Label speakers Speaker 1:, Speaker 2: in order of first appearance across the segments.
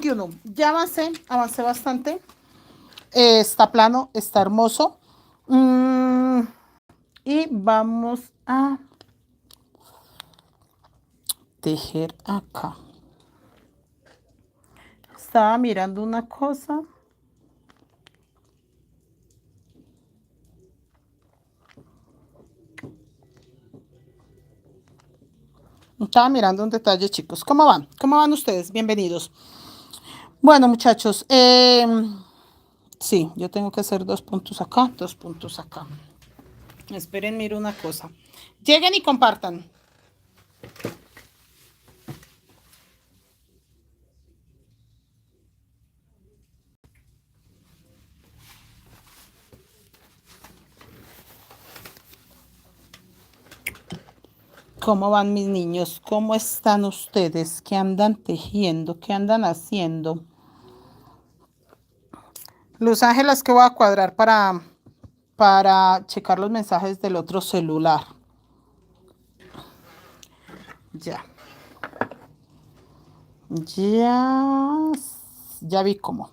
Speaker 1: 21. Ya avancé bastante. Está plano, está hermoso. Y vamos a tejer acá. Estaba mirando una cosa. Estaba mirando un detalle, chicos. ¿Cómo van? ¿Cómo van ustedes? Bienvenidos. Bueno, muchachos. Sí, yo tengo que hacer 2 puntos acá, 2 puntos acá. Esperen, miro una cosa. Lleguen y compartan. ¿Cómo van mis niños? ¿Cómo están ustedes? ¿Qué andan tejiendo? ¿Qué andan haciendo? Luz Ángeles, que voy a cuadrar para checar los mensajes del otro celular. Ya. Ya vi cómo.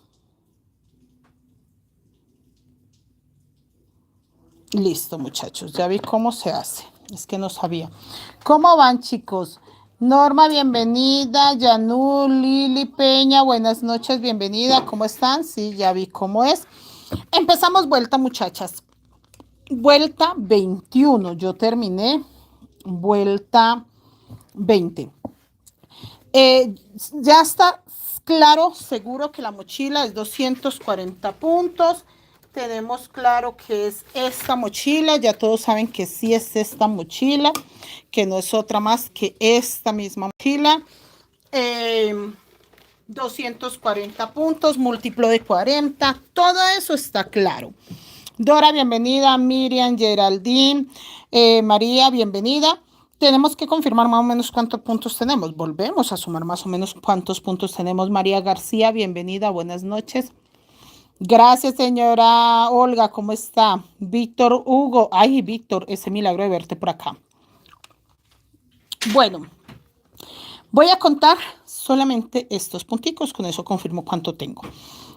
Speaker 1: Listo, muchachos. Ya vi cómo se hace. Es que no sabía. ¿Cómo van, chicos? Norma, bienvenida. Yanú, Lili Peña, buenas noches, bienvenida. ¿Cómo están? Sí, ya vi cómo es. Empezamos vuelta, muchachas. Vuelta 21. Yo terminé vuelta 20. Ya está claro, seguro que la mochila es 240 puntos. Tenemos claro que es esta mochila. Ya todos saben que sí es esta mochila, que no es otra más que esta misma mochila. 240 puntos, múltiplo de 40. Todo eso está claro. Dora, bienvenida. Miriam, Geraldine, María, bienvenida. Tenemos que confirmar más o menos cuántos puntos tenemos. Volvemos a sumar más o menos cuántos puntos tenemos. María García, bienvenida. Buenas noches. Gracias, señora Olga. ¿Cómo está? Víctor Hugo. Ay, Víctor, ese milagro de verte por acá. Bueno, voy a contar solamente estos punticos. Con eso confirmo cuánto tengo.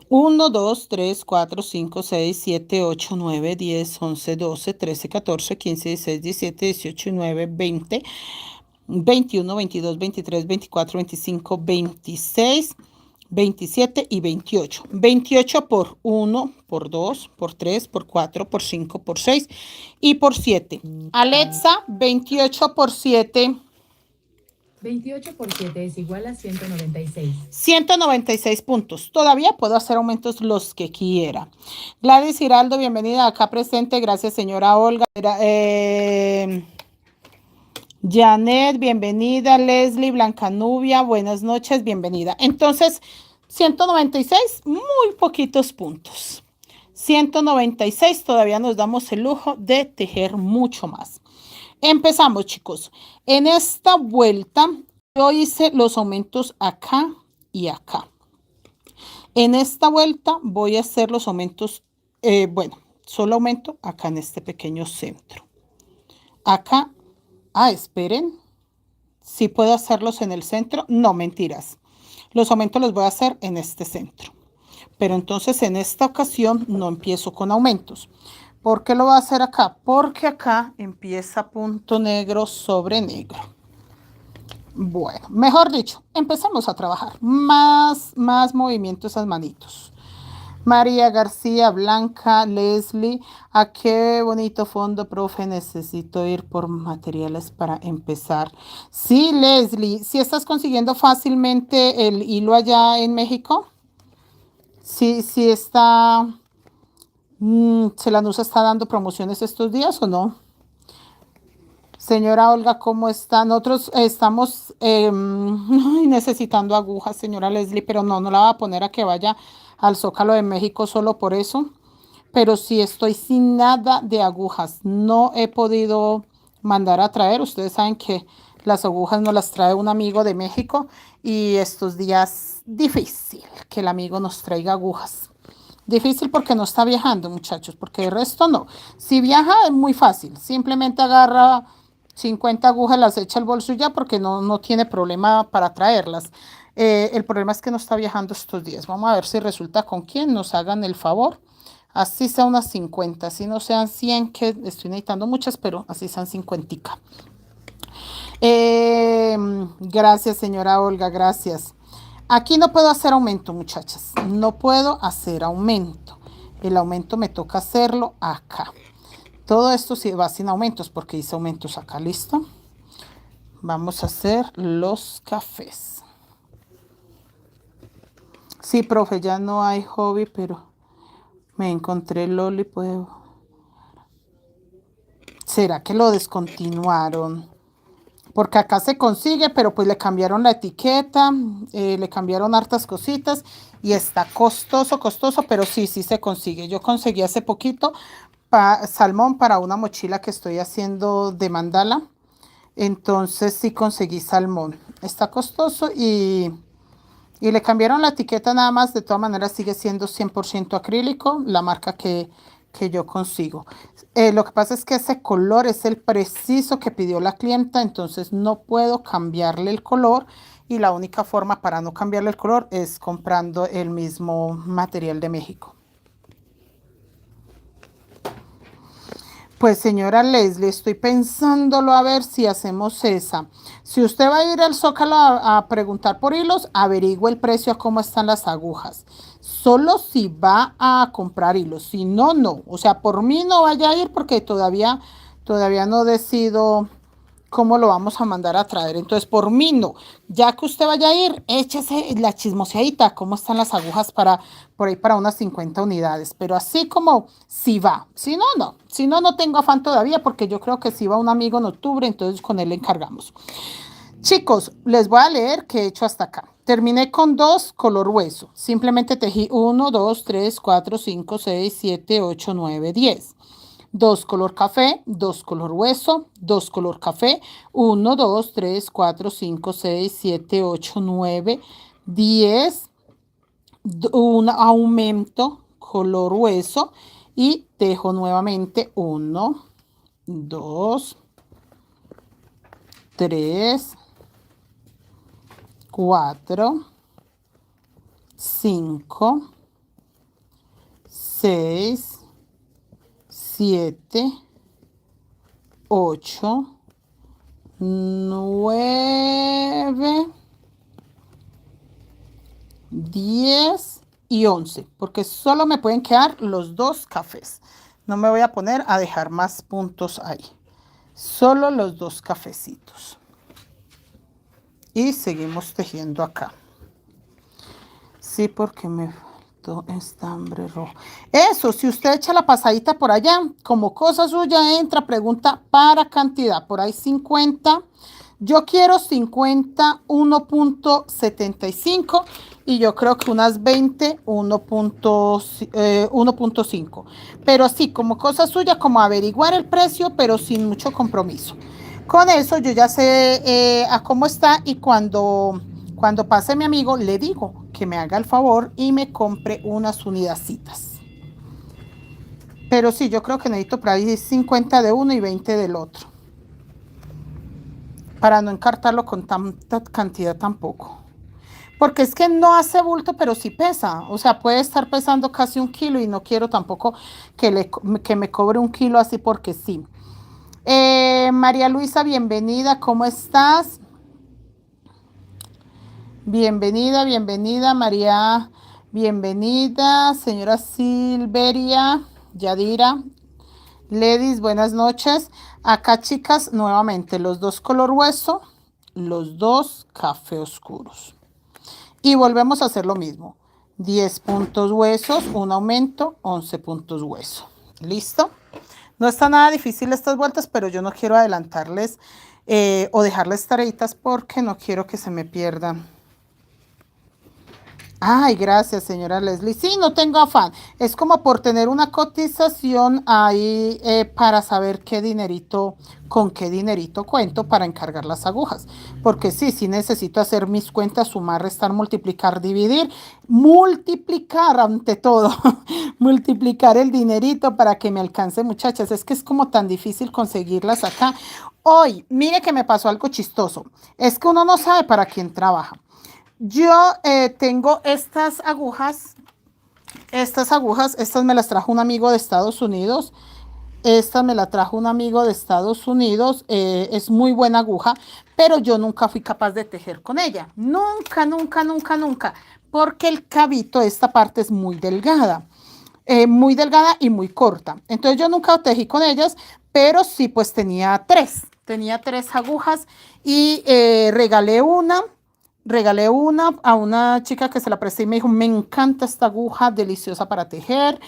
Speaker 1: 1, 2, 3, 4, 5, 6, 7, 8, 9, 10, 11, 12, 13, 14, 15, 16, 17, 18, 19, 20, 21, 22, 23, 24, 25, 26, 27 y 28. 28 por 1, por 2, por 3, por 4, por 5, por 6 y por 7. Alexa, 28 por 7.
Speaker 2: 28 por 7 es igual a 196.
Speaker 1: 196 puntos. Todavía puedo hacer aumentos los que quiera. Gladys Giraldo, bienvenida acá presente. Gracias, señora Olga. Janet, bienvenida. Leslie, Blancanubia, buenas noches, bienvenida. Entonces, 196, muy poquitos puntos. 196, todavía nos damos el lujo de tejer mucho más. Empezamos, chicos. En esta vuelta yo hice los aumentos acá y acá. En esta vuelta voy a hacer los aumentos, bueno, solo aumento acá en este pequeño centro. Acá, esperen. ¿Sí puedo hacerlos en el centro? No, mentiras. Los aumentos los voy a hacer en este centro. Pero entonces en esta ocasión no empiezo con aumentos. ¿Por qué lo voy a hacer acá? Porque acá empieza punto negro sobre negro. Bueno, mejor dicho, empezamos a trabajar. Más movimiento esas manitos. María García, Blanca, Leslie. ¿A qué bonito fondo, profe? Necesito ir por materiales para empezar. Sí, Leslie, ¿sí estás consiguiendo fácilmente el hilo allá en México? Sí, sí está... ¿Celanusa está dando promociones estos días o no? Señora Olga, ¿cómo está? Nosotros estamos necesitando agujas, señora Leslie, pero no la va a poner a que vaya al Zócalo de México solo por eso. Pero sí estoy sin nada de agujas. No he podido mandar a traer. Ustedes saben que las agujas nos las trae un amigo de México y estos días difícil que el amigo nos traiga agujas. Difícil porque no está viajando, muchachos, porque el resto no. Si viaja es muy fácil, simplemente agarra 50 agujas, las echa al bolso y ya, porque no tiene problema para traerlas. El problema es que no está viajando estos días. Vamos a ver si resulta con quién. Nos hagan el favor. Así sea unas 50, así no sean 100, que estoy necesitando muchas, pero así sean 50. Gracias, señora Olga, gracias. Aquí no puedo hacer aumento, muchachas. No puedo hacer aumento. El aumento me toca hacerlo acá. Todo esto sí va sin aumentos porque hice aumentos acá, ¿listo? Vamos a hacer los cafés. Sí, profe, ya no hay hobby, pero me encontré Loli, puedo. ¿Será que lo descontinuaron? Porque acá se consigue, pero pues le cambiaron la etiqueta, le cambiaron hartas cositas y está costoso, costoso, pero sí, sí se consigue. Yo conseguí hace poquito salmón para una mochila que estoy haciendo de mandala. Entonces sí conseguí salmón. Está costoso y le cambiaron la etiqueta nada más. De todas maneras sigue siendo 100% acrílico, la marca que yo consigo. Lo que pasa es que ese color es el preciso que pidió la clienta, entonces no puedo cambiarle el color y la única forma para no cambiarle el color es comprando el mismo material de México. Pues señora Leslie, estoy pensándolo a ver si hacemos esa. Si usted va a ir al Zócalo a preguntar por hilos, averigüe el precio a cómo están las agujas. Solo si va a comprar hilos, si no, no. O sea, por mí no vaya a ir porque todavía no decido cómo lo vamos a mandar a traer. Entonces, por mí no. Ya que usted vaya a ir, échese la chismoseadita, cómo están las agujas por ahí para unas 50 unidades. Pero así como si va. Si no, no. Si no, no tengo afán todavía porque yo creo que si va un amigo en octubre, entonces con él le encargamos. Chicos, les voy a leer qué he hecho hasta acá. Terminé con 2 color hueso. Simplemente tejí 1, 2, 3, 4, 5, 6, 7, 8, 9, 10. 2 color café, 2 color hueso, 2 color café, 1, 2, 3, 4, 5, 6, 7, 8, 9, 10, un aumento color hueso y tejo nuevamente 1, 2, 3, 4, 5, 6, 7, 8, 9, 10 y 11, porque solo me pueden quedar los 2 cafés. No me voy a poner a dejar más puntos ahí. Solo los 2 cafecitos. Y seguimos tejiendo acá. Sí, porque me faltó estambre rojo. Eso, si usted echa la pasadita por allá, como cosa suya, entra, pregunta para cantidad. Por ahí 50. Yo quiero 50, 1.75 y yo creo que unas 20, 1.5. Pero sí, como cosa suya, como averiguar el precio, pero sin mucho compromiso. Con eso yo ya sé a cómo está y cuando pase mi amigo le digo que me haga el favor y me compre unas unidadcitas. Pero sí, yo creo que necesito por ahí 50 de uno y 20 del otro. Para no encartarlo con tanta cantidad tampoco. Porque es que no hace bulto, pero sí pesa. O sea, puede estar pesando casi 1 kilo y no quiero tampoco que me cobre 1 kilo así porque sí. María Luisa, bienvenida, ¿cómo estás? Bienvenida, bienvenida, María, bienvenida, señora Silveria, Yadira, ladies, buenas noches. Acá, chicas, nuevamente, los 2 color hueso, los 2 café oscuros. Y volvemos a hacer lo mismo. 10 puntos huesos, un aumento, 11 puntos hueso. ¿Listo? No está nada difícil estas vueltas, pero yo no quiero adelantarles o dejarles tareitas porque no quiero que se me pierdan. Ay, gracias, señora Leslie. Sí, no tengo afán. Es como por tener una cotización ahí para saber con qué dinerito cuento para encargar las agujas. Porque sí necesito hacer mis cuentas, sumar, restar, multiplicar, dividir. Multiplicar ante todo. Multiplicar el dinerito para que me alcance, muchachas. Es que es como tan difícil conseguirlas acá. Hoy, mire que me pasó algo chistoso. Es que uno no sabe para quién trabaja. Yo tengo estas me las trajo un amigo de Estados Unidos. Esta me la trajo un amigo de Estados Unidos, es muy buena aguja, pero yo nunca fui capaz de tejer con ella. Nunca, nunca, nunca, nunca, porque el cabito, esta parte es muy delgada y muy corta. Entonces yo nunca tejí con ellas, pero sí pues tenía tres agujas y regalé una a una chica que se la presté y me dijo, me encanta esta aguja, deliciosa para tejer.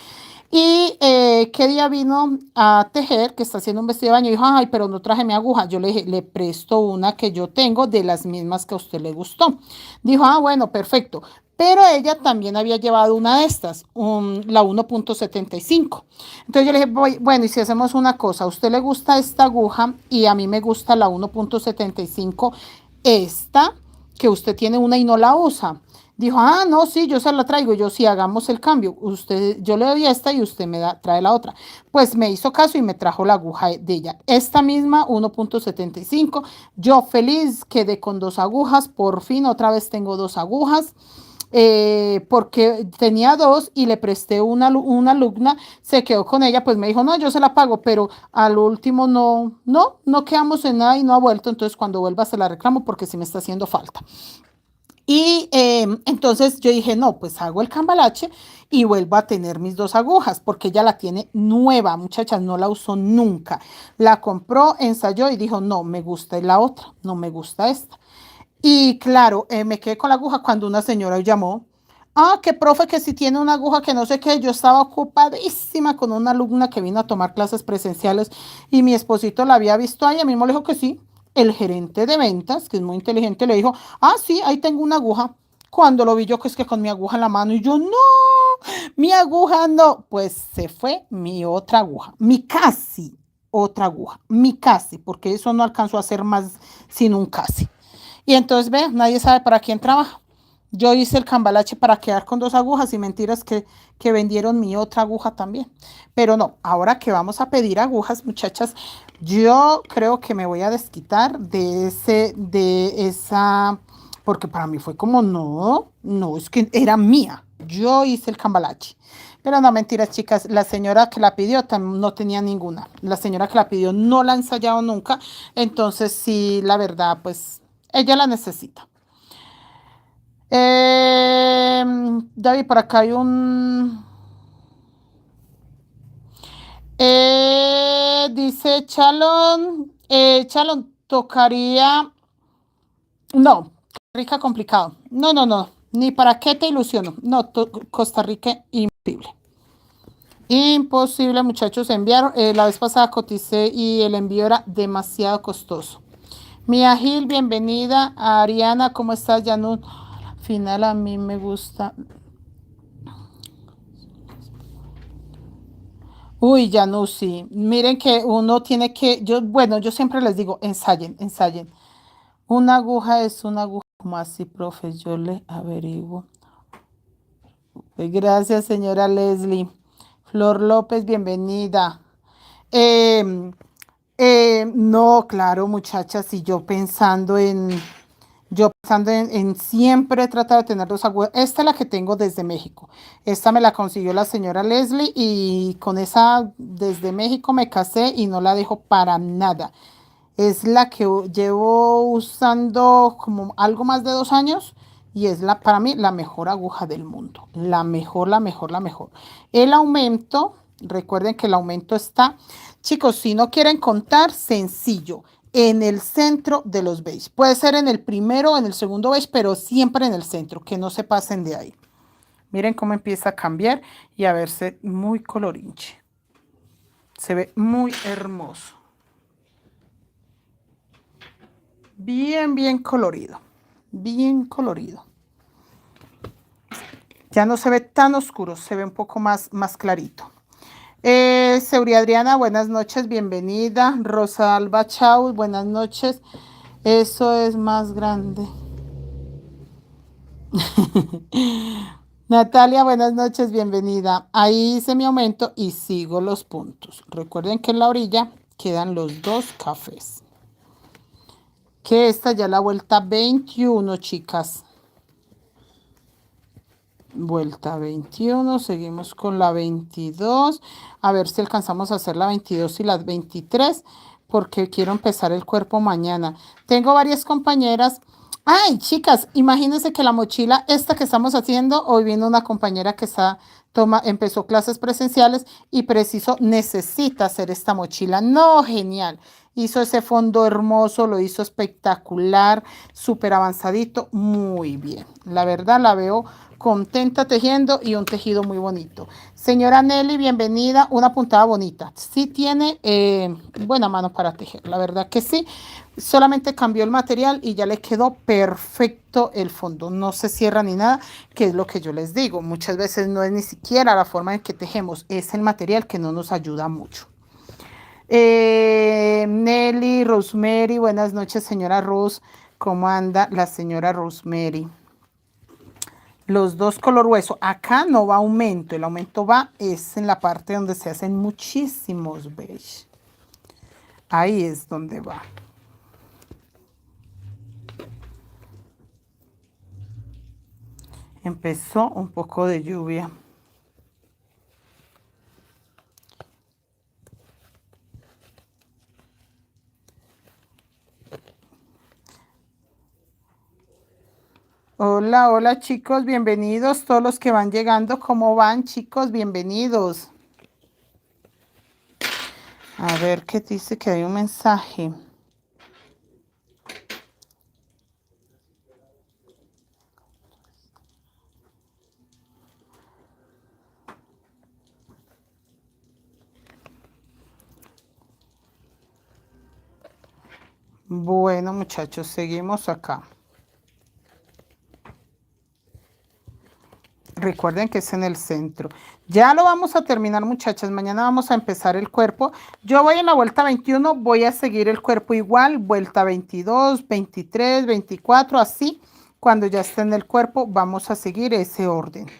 Speaker 1: Y qué día vino a tejer, que está haciendo un vestido de baño, y dijo, ay, pero no traje mi aguja. Yo le dije, le presto una que yo tengo de las mismas que a usted le gustó. Dijo, ah, bueno, perfecto. Pero ella también había llevado una de estas, la 1.75. Entonces yo le dije, bueno, y si hacemos una cosa, a usted le gusta esta aguja y a mí me gusta la 1.75, esta, que usted tiene una y no la usa. Dijo, ah, no, sí, yo se la traigo. Yo sí, hagamos el cambio. Yo le doy esta y usted trae la otra. Pues me hizo caso y me trajo la aguja de ella. Esta misma, 1.75. Yo feliz quedé con dos agujas. Por fin, otra vez tengo dos agujas. Porque tenía dos y le presté una alumna, se quedó con ella, pues me dijo, no, yo se la pago, pero al último no quedamos en nada y no ha vuelto. Entonces, cuando vuelva se la reclamo porque sí me está haciendo falta. Y entonces yo dije, no, pues hago el cambalache y vuelvo a tener mis dos agujas, porque ella la tiene nueva, muchachas, no la usó nunca. La compró, ensayó y dijo, no, me gusta la otra, no me gusta esta. Y claro, me quedé con la aguja cuando una señora llamó. Ah, que profe, que si tiene una aguja que no sé qué, yo estaba ocupadísima con una alumna que vino a tomar clases presenciales y mi esposito la había visto ahí, a mí me dijo que sí. El gerente de ventas, que es muy inteligente, le dijo, ah, sí, ahí tengo una aguja. Cuando lo vi yo, que es que con mi aguja en la mano, y yo, no, mi aguja no. Pues se fue mi otra aguja, mi casi otra aguja, mi casi, porque eso no alcanzó a ser más sin un casi. Y entonces, ve, nadie sabe para quién trabaja. Yo hice el cambalache para quedar con dos agujas y mentiras que vendieron mi otra aguja también. Pero no, ahora que vamos a pedir agujas, muchachas, yo creo que me voy a desquitar de esa, porque para mí fue como, no, es que era mía. Yo hice el cambalache. Pero no, mentiras, chicas, la señora que la pidió no tenía ninguna. La señora que la pidió no la ha ensayado nunca. Entonces, sí, la verdad, pues ella la necesita. David, por acá hay un... dice Chalon, Chalon, tocaría... No, Costa Rica complicado. No, ni para qué te ilusiono. No, Costa Rica imposible. Imposible, muchachos, enviar. La vez pasada coticé y el envío era demasiado costoso. Mía Gil, bienvenida. Ariana, ¿cómo estás? Janut, al final a mí me gusta. Uy, Janut, sí. Miren que uno tiene que, yo siempre les digo, ensayen. Una aguja es una aguja. Como así, profe? Yo le averiguo. Gracias, señora Leslie. Flor López, bienvenida. Em, no, claro, muchachas, y yo pensando en siempre tratar de tener dos agujas. Esta es la que tengo desde México. Esta me la consiguió la señora Leslie y con esa desde México me casé y no la dejo para nada. Es la que llevo usando como algo más de 2 años y es para mí la mejor aguja del mundo. La mejor, la mejor, la mejor. El aumento, recuerden que el aumento está, chicos, si no quieren contar, sencillo, en el centro de los beige. Puede ser en el primero o en el segundo beige, pero siempre en el centro, que no se pasen de ahí. Miren cómo empieza a cambiar y a verse muy colorinche. Se ve muy hermoso. Bien colorido. Bien colorido. Ya no se ve tan oscuro, se ve un poco más clarito. Seuri Adriana, buenas noches, bienvenida. Rosa Alba Chau, buenas noches. Eso es más grande. Natalia, buenas noches, bienvenida. Ahí hice mi aumento y sigo los puntos. Recuerden que en la orilla quedan los dos cafés. Que esta ya la vuelta 21, chicas. Vuelta 21, seguimos con la 22. A ver si alcanzamos a hacer la 22 y las 23, porque quiero empezar el cuerpo mañana. Tengo varias compañeras. Ay, chicas, imagínense que la mochila esta que estamos haciendo, hoy vino una compañera que empezó clases presenciales y preciso necesita hacer esta mochila. No, genial. Hizo ese fondo hermoso, lo hizo espectacular, súper avanzadito, muy bien. La verdad la veo contenta tejiendo y un tejido muy bonito. Señora Nelly, bienvenida. Una puntada bonita. Sí tiene buena mano para tejer, la verdad que sí. Solamente cambió el material y ya le quedó perfecto el fondo. No se cierra ni nada, que es lo que yo les digo. Muchas veces no es ni siquiera la forma en que tejemos, es el material que no nos ayuda mucho. Nelly, Rosemary, buenas noches, señora Rose. ¿Cómo anda la señora Rosemary? Los dos color hueso. Acá no va aumento. El aumento va es en la parte donde se hacen muchísimos beige. Ahí es donde va. Empezó un poco de lluvia. Hola, hola chicos, bienvenidos. Todos los que van llegando, ¿cómo van chicos? Bienvenidos. A ver qué dice que hay un mensaje. Bueno, muchachos, seguimos acá. Recuerden que es en el centro. Ya lo vamos a terminar, muchachas. Mañana vamos a empezar el cuerpo. Yo voy en la vuelta 21, voy a seguir el cuerpo igual. Vuelta 22, 23, 24, así. Cuando ya esté en el cuerpo, vamos a seguir ese orden.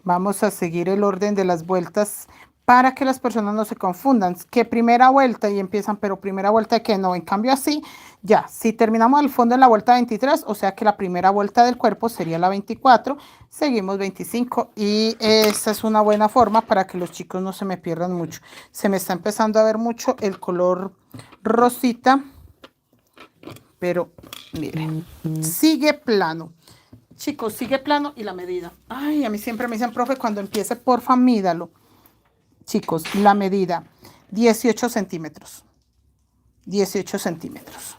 Speaker 1: Vamos a seguir el orden de las vueltas para que las personas no se confundan. Que primera vuelta y empiezan, pero primera vuelta que no. En cambio así, ya, si terminamos al fondo en la vuelta 23, o sea que la primera vuelta del cuerpo sería la 24, seguimos 25 y esa es una buena forma para que los chicos no se me pierdan mucho. Se me está empezando a ver mucho el color rosita, pero miren, sigue plano. Chicos, sigue plano y la medida. Ay, a mí siempre me dicen, profe, cuando empiece, porfa, mídalo. Chicos, la medida, 18 centímetros. 18 centímetros.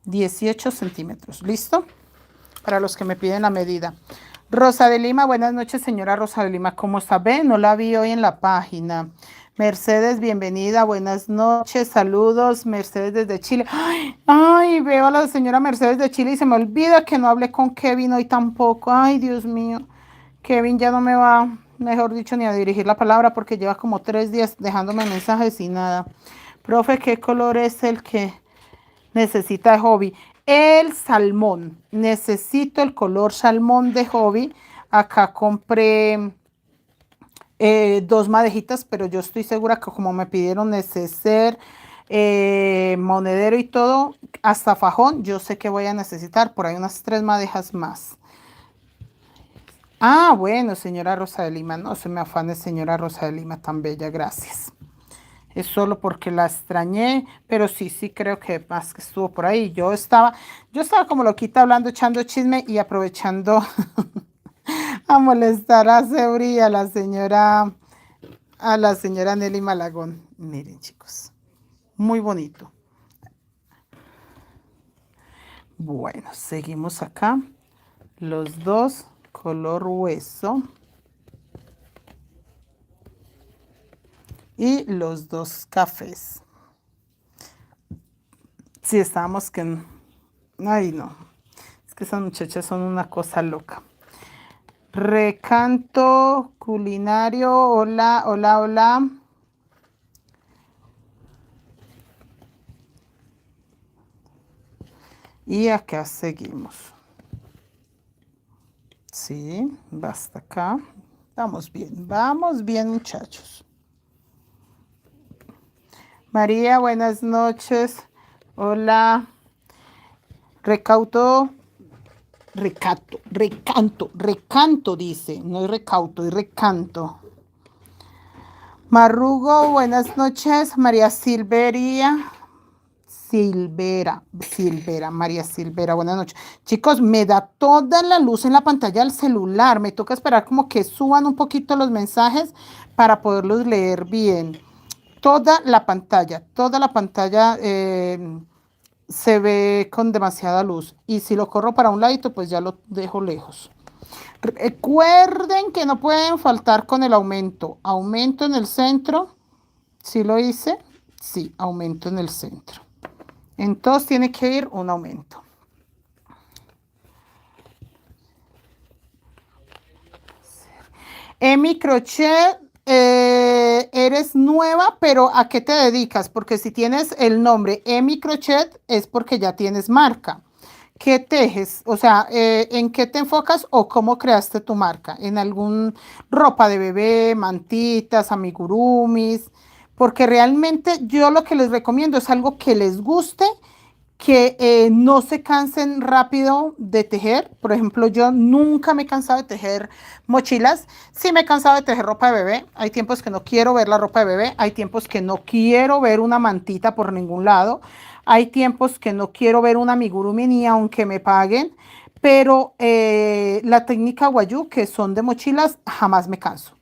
Speaker 1: 18 centímetros. ¿Listo? Para los que me piden la medida. Rosa de Lima, buenas noches, señora Rosa de Lima. ¿Cómo está? ¿Ve? No la vi hoy en la página. Mercedes, bienvenida, buenas noches, saludos, Mercedes desde Chile. Ay, veo a la señora Mercedes de Chile y se me olvida que no hablé con Kevin hoy tampoco. Ay, Dios mío, Kevin ya no me va, mejor dicho, ni a dirigir la palabra porque lleva como 3 días dejándome mensajes y nada. Profe, ¿qué color es el que necesita de hobby? El salmón, necesito el color salmón de hobby. Acá compré 2 madejitas, pero yo estoy segura que como me pidieron neceser, monedero y todo, hasta fajón, yo sé que voy a necesitar por ahí unas 3 madejas más. Ah, bueno, señora Rosa de Lima, no se me afane, señora Rosa de Lima, tan bella, gracias. Es solo porque la extrañé, pero sí, sí creo que más que estuvo por ahí. Yo estaba como loquita hablando, echando chisme y aprovechando a molestar a Seuri y a la señora Nelly Malagón. Miren, chicos, muy bonito. Bueno, seguimos acá. Los dos color hueso. Y los dos cafés. Sí, estábamos que... Ay, no. Es que esas muchachas son una cosa loca. Recanto culinario. Hola, hola, hola. Y acá seguimos. Sí, basta acá. Vamos bien, muchachos. María, buenas noches. Hola. Recauto recanto dice, no es recauto, es recanto. Marrugo, buenas noches, María María Silvera, buenas noches. Chicos, me da toda la luz en la pantalla del celular, me toca esperar como que suban un poquito los mensajes para poderlos leer bien. Toda la pantalla se ve con demasiada luz. Y si lo corro para un ladito, pues ya lo dejo lejos. Recuerden que no pueden faltar con el aumento. Aumento en el centro. ¿Sí lo hice? Sí, aumento en el centro. Entonces tiene que ir un aumento. Emi Crochet, eres nueva, pero ¿a qué te dedicas? Porque si tienes el nombre Emi Crochet es porque ya tienes marca. ¿Qué tejes? O sea, ¿en qué te enfocas o cómo creaste tu marca? ¿En algún ropa de bebé, mantitas, amigurumis? Porque realmente yo lo que les recomiendo es algo que les guste, que no se cansen rápido de tejer. Por ejemplo, yo nunca me he cansado de tejer mochilas. Sí me he cansado de tejer ropa de bebé. Hay tiempos que no quiero ver la ropa de bebé. Hay tiempos que no quiero ver una mantita por ningún lado. Hay tiempos que no quiero ver una amigurumi ni aunque me paguen. Pero la técnica guayú, que son de mochilas, jamás me canso.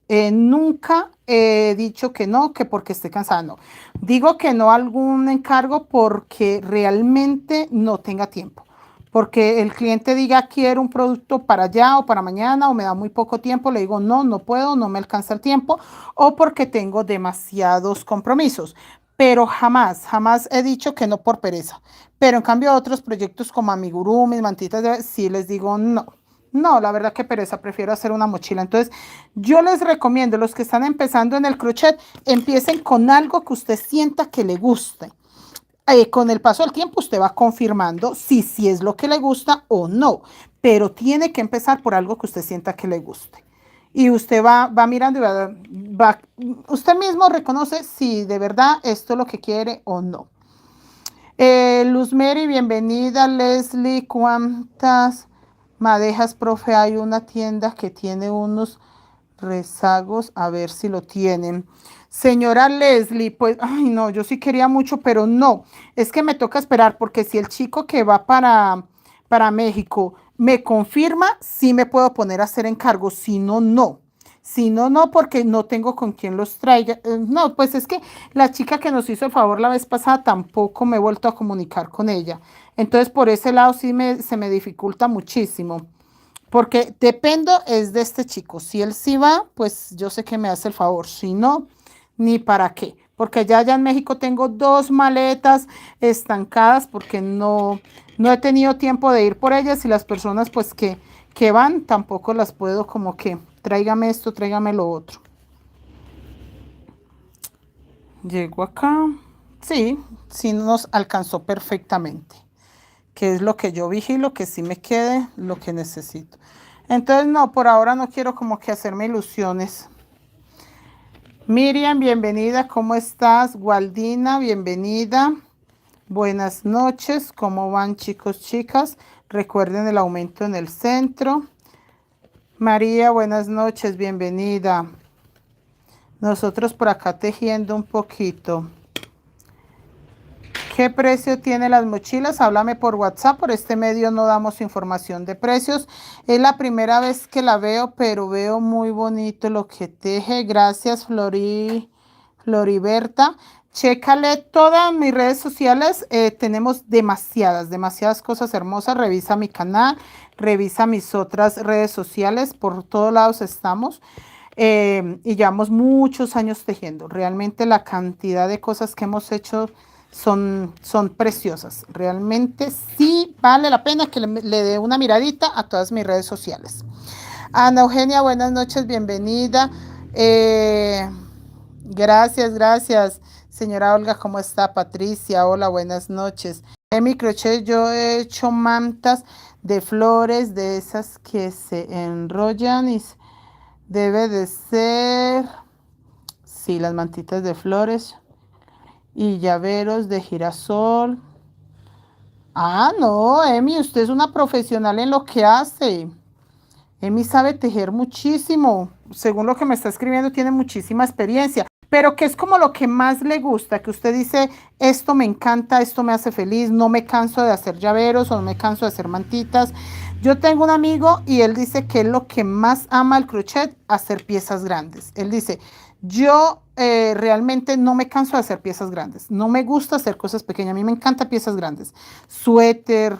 Speaker 1: Nunca he dicho que no, que porque esté cansada, no. Digo que no a algún encargo porque realmente no tenga tiempo. Porque el cliente diga quiero un producto para allá o para mañana o me da muy poco tiempo, le digo no, no puedo, no me alcanza el tiempo o porque tengo demasiados compromisos. Pero jamás he dicho que no por pereza. Pero en cambio otros proyectos como amigurumis, mantitas, sí les digo no. No, la verdad que pereza, prefiero hacer una mochila. Entonces, yo les recomiendo, los que están empezando en el crochet, empiecen con algo que usted sienta que le guste. Con el paso del tiempo usted va confirmando si es lo que le gusta o no, pero tiene que empezar por algo que usted sienta que le guste. Y usted va mirando y usted mismo reconoce si de verdad esto es lo que quiere o no. Luz Mary, bienvenida. Leslie, ¿cuántas madejas, profe? Hay una tienda que tiene unos rezagos, a ver si lo tienen. Señora Leslie, pues, ay no, yo sí quería mucho, pero no, es que me toca esperar porque si el chico que va para México me confirma, sí me puedo poner a hacer encargos, si no, no. Si no, no, porque no tengo con quien los traiga. No, pues es que la chica que nos hizo el favor la vez pasada tampoco me he vuelto a comunicar con ella. Entonces, por ese lado sí se me dificulta muchísimo. Porque dependo es de este chico. Si él sí va, pues yo sé que me hace el favor. Si no, ni para qué. Porque allá en México tengo 2 maletas estancadas porque no he tenido tiempo de ir por ellas y las personas pues que van tampoco las puedo como que tráigame esto, tráigame lo otro. Llego acá. Sí, sí nos alcanzó perfectamente. Que es lo que yo vigilo, que sí me quede lo que necesito. Entonces, no, por ahora no quiero como que hacerme ilusiones. Miriam, bienvenida, ¿cómo estás? Waldina, bienvenida. Buenas noches, ¿cómo van chicos, chicas? Recuerden el aumento en el centro. María, buenas noches, bienvenida. Nosotros por acá tejiendo un poquito. ¿Qué precio tiene las mochilas? Háblame por WhatsApp. Por este medio no damos información de precios. Es la primera vez que la veo, pero veo muy bonito lo que teje. Gracias, Floriberta. Chécale todas mis redes sociales. Tenemos demasiadas cosas hermosas. Revisa mi canal, revisa mis otras redes sociales. Por todos lados estamos. Y llevamos muchos años tejiendo. Realmente la cantidad de cosas que hemos hecho son preciosas. Realmente sí vale la pena que le dé una miradita a todas mis redes sociales. Ana Eugenia, buenas noches, bienvenida. Gracias. Señora Olga, ¿cómo está? Patricia, hola, buenas noches. En mi crochet yo he hecho mantas de flores, de esas que se enrollan y debe de ser, sí, las mantitas de flores y llaveros de girasol. Ah, no, Emi, usted es una profesional en lo que hace. Emi sabe tejer muchísimo. Según lo que me está escribiendo, tiene muchísima experiencia. Pero ¿qué es como lo que más le gusta? Que usted dice, esto me encanta, esto me hace feliz, no me canso de hacer llaveros o no me canso de hacer mantitas. Yo tengo un amigo y él dice que es lo que más ama el crochet, hacer piezas grandes. Él dice, yo realmente no me canso de hacer piezas grandes. No me gusta hacer cosas pequeñas. A mí me encanta piezas grandes. Suéter,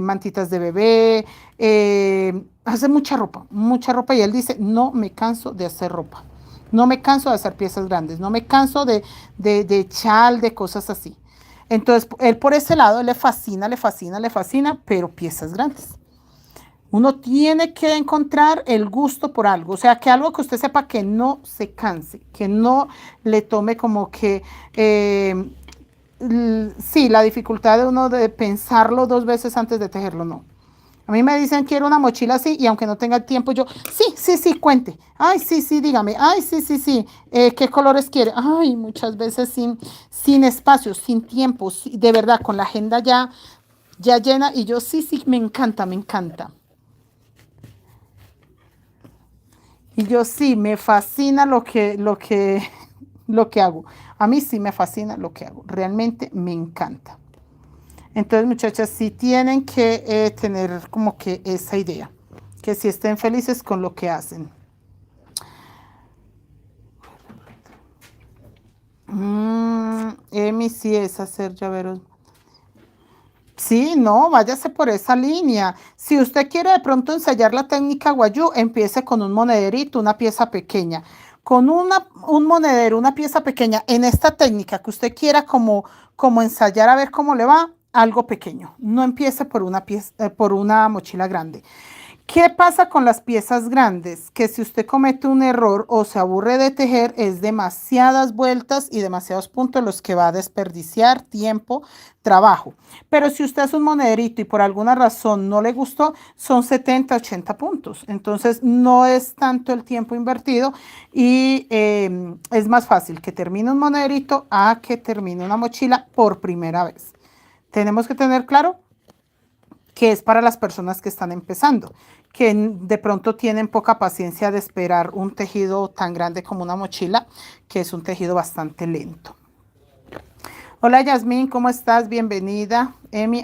Speaker 1: mantitas de bebé, hace mucha ropa. Y él dice, no me canso de hacer ropa. No me canso de hacer piezas grandes. No me canso de chal, de cosas así. Entonces, él por ese lado le fascina, pero piezas grandes. Uno tiene que encontrar el gusto por algo, o sea, que algo que usted sepa que no se canse, que no le tome como que, sí, la dificultad de uno de pensarlo dos veces antes de tejerlo, no. A mí me dicen, quiero una mochila así, y aunque no tenga tiempo, yo, sí, cuente. Ay, sí, dígame. Ay, sí. ¿Qué colores quiere? Ay, muchas veces sin espacio, sin tiempo, de verdad, con la agenda ya llena, y yo, sí, me encanta. Y yo sí, me fascina lo que hago. A mí sí me fascina lo que hago. Realmente me encanta. Entonces, muchachas, sí tienen que tener como que esa idea. Que si estén felices con lo que hacen. Emi sí es hacer llaveros. Sí, no, váyase por esa línea. Si usted quiere de pronto ensayar la técnica guayú, empiece con un monederito, una pieza pequeña. Con un monedero, una pieza pequeña, en esta técnica que usted quiera como ensayar a ver cómo le va, algo pequeño. No empiece por una pieza, por una mochila grande. ¿Qué pasa con las piezas grandes? Que si usted comete un error o se aburre de tejer, es demasiadas vueltas y demasiados puntos los que va a desperdiciar tiempo, trabajo. Pero si usted hace un monederito y por alguna razón no le gustó, son 70, 80 puntos. Entonces no es tanto el tiempo invertido y es más fácil que termine un monederito a que termine una mochila por primera vez. Tenemos que tener claro que es para las personas que están empezando, que de pronto tienen poca paciencia de esperar un tejido tan grande como una mochila, que es un tejido bastante lento. Hola Yasmín, ¿cómo estás? Bienvenida. Emi,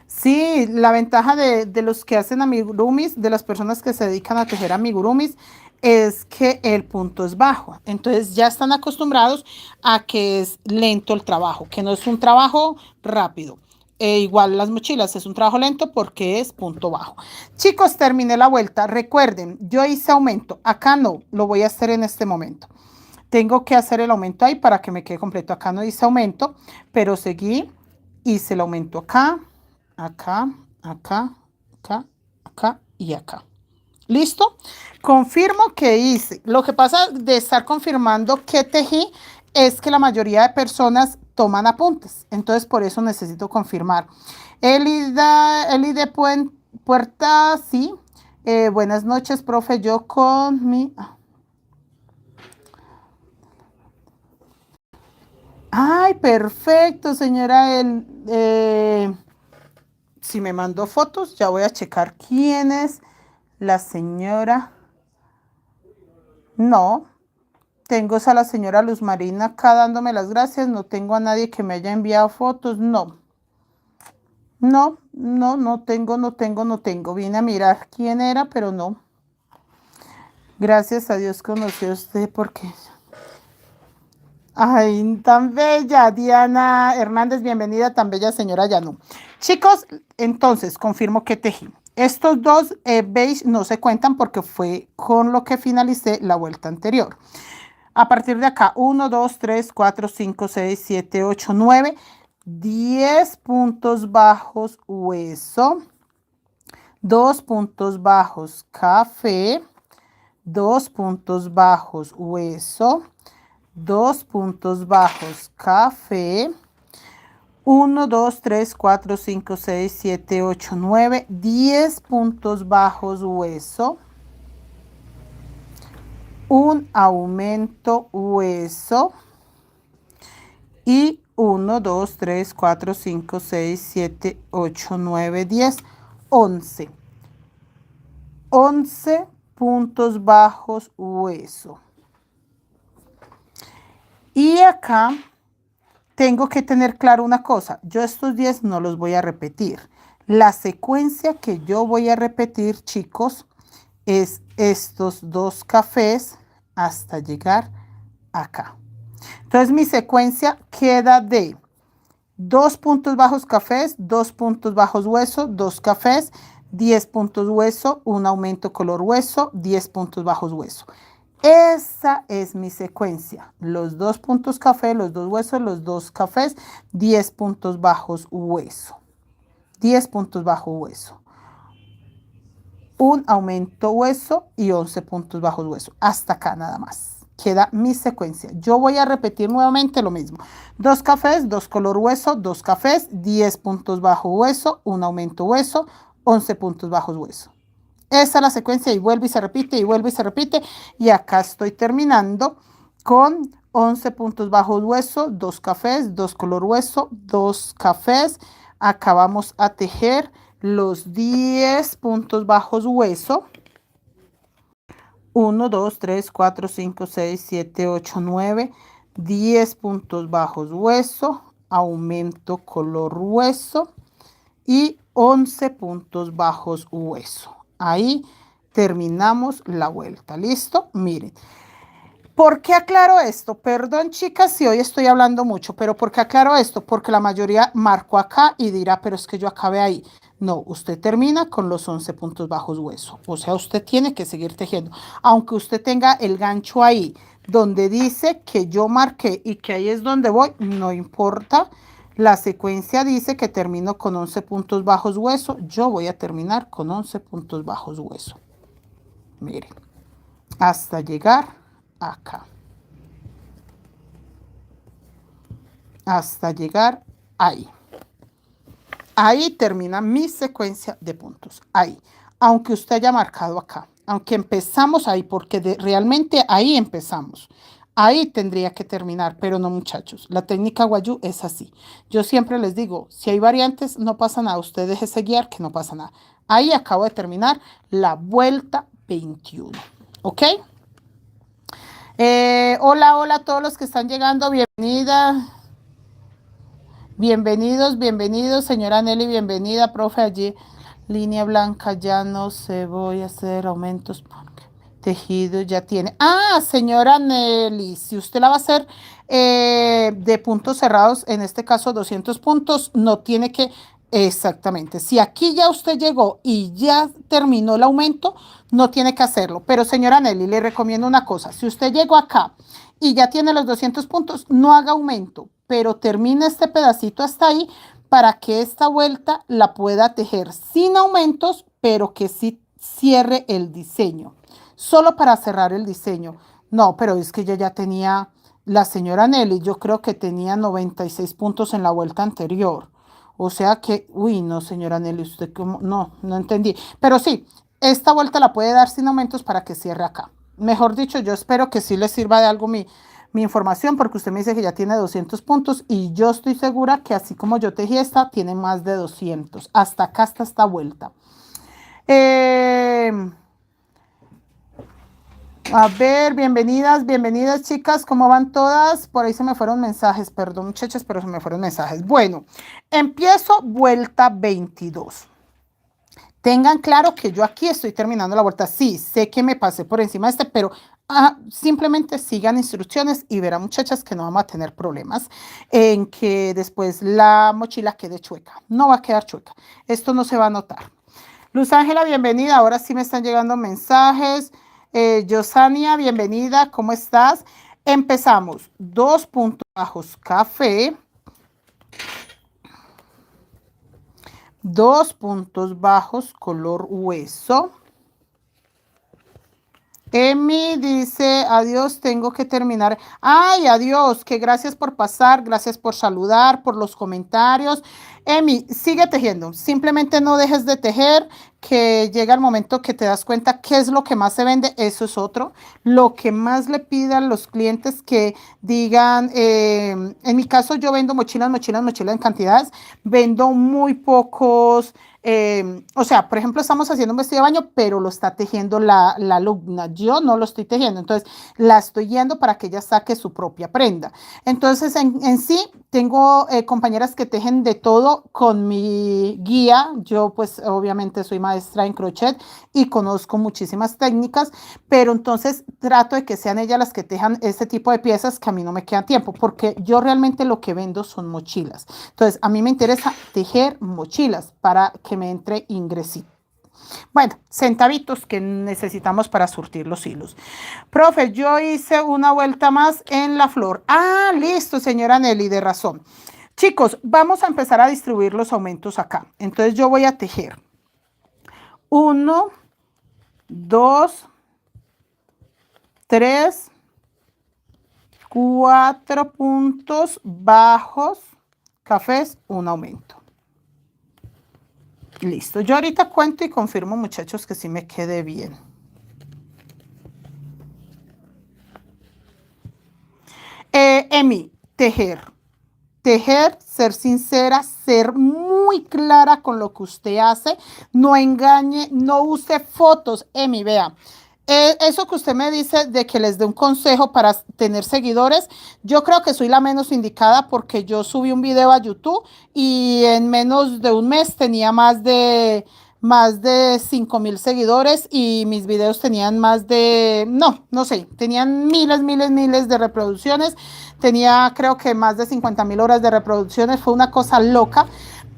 Speaker 1: sí, la ventaja de los que hacen amigurumis, de las personas que se dedican a tejer amigurumis, es que el punto es bajo. Entonces ya están acostumbrados a que es lento el trabajo, que no es un trabajo rápido. Igual las mochilas es un trabajo lento porque es punto bajo. Chicos, terminé la vuelta. Recuerden, yo hice aumento. Acá no, lo voy a hacer en este momento. Tengo que hacer el aumento ahí para que me quede completo. Acá no hice aumento, pero seguí, hice el aumento acá, acá, acá y acá. ¿Listo? Confirmo que hice. Lo que pasa de estar confirmando que tejí es que la mayoría de personas toman apuntes. Entonces, por eso necesito confirmar. Elide Puerta, sí. Buenas noches, profe. Yo con mi... Ay, perfecto, señora. Si me mandó fotos, ya voy a checar quién es la señora. No, tengo a la señora Luz Marina acá dándome las gracias. No tengo a nadie que me haya enviado fotos. No tengo. Vine a mirar quién era, pero no. Gracias a Dios conocí a usted porque... Ay, tan bella, Diana Hernández, bienvenida, tan bella señora Yanú. Chicos, entonces, confirmo que tejí. Estos dos beige no se cuentan porque fue con lo que finalicé la vuelta anterior. A partir de acá, 1, 2, 3, 4, 5, 6, 7, 8, 9, 10 puntos bajos hueso, 2 puntos bajos café, 2 puntos bajos hueso, 2 puntos bajos café, 1, 2, 3, 4, 5, 6, 7, 8, 9, 10 puntos bajos hueso, un aumento hueso y 1, 2, 3, 4, 5, 6, 7, 8, 9, 10, 11. 11 puntos bajos hueso. Y acá tengo que tener claro una cosa. Yo estos 10 no los voy a repetir. La secuencia que yo voy a repetir, chicos, es estos 2 cafés hasta llegar acá. Entonces mi secuencia queda de 2 puntos bajos cafés, 2 puntos bajos hueso, 2 cafés, 10 puntos hueso, un aumento color hueso, 10 puntos bajos hueso. Esa es mi secuencia. Los 2 puntos café, los 2 huesos, los 2 cafés, 10 puntos bajos hueso. 10 puntos bajo hueso. Un aumento hueso y 11 puntos bajos hueso. Hasta acá nada más. Queda mi secuencia. Yo voy a repetir nuevamente lo mismo. 2 cafés, 2 color hueso, 2 cafés, 10 puntos bajo hueso, un aumento hueso, 11 puntos bajos hueso. Esa es la secuencia y vuelve y se repite y vuelve y se repite. Y acá estoy terminando con 11 puntos bajos hueso, 2 cafés, 2 color hueso, 2 cafés. Acá vamos a tejer los 10 puntos bajos hueso. 1, 2, 3, 4, 5, 6, 7, 8, 9, 10 puntos bajos hueso, aumento color hueso y 11 puntos bajos hueso. Ahí terminamos la vuelta. ¿Listo? Miren. ¿Por qué aclaro esto? Perdón, chicas, si hoy estoy hablando mucho, pero ¿por qué aclaro esto? Porque la mayoría marcó acá y dirá, pero es que yo acabé ahí. No, usted termina con los 11 puntos bajos hueso. O sea, usted tiene que seguir tejiendo. Aunque usted tenga el gancho ahí, donde dice que yo marqué y que ahí es donde voy, no importa. La secuencia dice que termino con 11 puntos bajos hueso. Yo voy a terminar con 11 puntos bajos hueso. Miren, hasta llegar acá. Hasta llegar ahí. Ahí termina mi secuencia de puntos. Ahí. Aunque usted haya marcado acá. Aunque empezamos ahí, porque realmente ahí empezamos. Ahí tendría que terminar, pero no, muchachos. La técnica Wayuu es así. Yo siempre les digo, si hay variantes, no pasa nada. Usted déjese guiar, que no pasa nada. Ahí acabo de terminar la vuelta 21. ¿Ok? Hola, hola a todos los que están llegando. Bienvenida. Bienvenidos, señora Nelly, bienvenida, profe, allí, línea blanca, ya no se voy a hacer aumentos porque tejido ya tiene. Ah, señora Nelly, si usted la va a hacer de puntos cerrados, en este caso 200 puntos, no tiene que, exactamente, si aquí ya usted llegó y ya terminó el aumento, no tiene que hacerlo. Pero señora Nelly, le recomiendo una cosa, si usted llegó acá y ya tiene los 200 puntos, no haga aumento, pero termine este pedacito hasta ahí para que esta vuelta la pueda tejer sin aumentos, pero que sí cierre el diseño. Solo para cerrar el diseño. No, pero es que ella ya tenía, la señora Nelly, yo creo que tenía 96 puntos en la vuelta anterior. O sea que, uy, no, señora Nelly, usted como, no entendí. Pero sí, esta vuelta la puede dar sin aumentos para que cierre acá. Mejor dicho, yo espero que sí le sirva de algo mi información, porque usted me dice que ya tiene 200 puntos y yo estoy segura que así como yo tejí esta, tiene más de 200. Hasta acá está esta vuelta. A ver, bienvenidas chicas, ¿cómo van todas? Por ahí se me fueron mensajes, perdón muchachos, pero se me fueron mensajes. Bueno, empiezo vuelta 22. Tengan claro que yo aquí estoy terminando la vuelta. Sí, sé que me pasé por encima de este, pero simplemente sigan instrucciones y verán, muchachas, que no vamos a tener problemas en que después la mochila quede chueca. No va a quedar chueca. Esto no se va a notar. Luz Ángela, bienvenida. Ahora sí me están llegando mensajes. Yosania, bienvenida. ¿Cómo estás? Empezamos. 2 puntos bajos café. 2 puntos bajos color hueso, Emi dice, adiós, tengo que terminar. Ay, adiós, que gracias por pasar, gracias por saludar, por los comentarios. Emi, sigue tejiendo, simplemente no dejes de tejer, que llega el momento que te das cuenta qué es lo que más se vende, eso es otro. Lo que más le pidan los clientes que digan, en mi caso yo vendo mochilas, mochilas, mochilas en cantidades, vendo muy pocos. O sea, por ejemplo, estamos haciendo un vestido de baño, pero lo está tejiendo la alumna. Yo no lo estoy tejiendo, entonces la estoy guiando para que ella saque su propia prenda. Entonces, en sí, tengo compañeras que tejen de todo con mi guía. Yo, pues, obviamente soy maestra en crochet y conozco muchísimas técnicas, pero entonces trato de que sean ellas las que tejan este tipo de piezas que a mí no me queda tiempo, porque yo realmente lo que vendo son mochilas. Entonces, a mí me interesa tejer mochilas para que me entre ingresito. Bueno, centavitos que necesitamos para surtir los hilos. Profe, yo hice una vuelta más en la flor. Ah, listo, señora Nelly, de razón. Chicos, vamos a empezar a distribuir los aumentos acá. Entonces yo voy a tejer 1, 2, 3, 4 puntos bajos, cafés, un aumento. Listo, yo ahorita cuento y confirmo, muchachos, que sí me quede bien. Emi, tejer. Tejer, ser sincera, ser muy clara con lo que usted hace. No engañe, no use fotos. Emi, vea. Eso que usted me dice de que les dé un consejo para tener seguidores, yo creo que soy la menos indicada porque yo subí un video a YouTube y en menos de un mes tenía más de 5,000 seguidores y mis videos tenían más de, no sé, tenían miles, miles, miles de reproducciones. Tenía creo que más de 50,000 horas de reproducciones. Fue una cosa loca,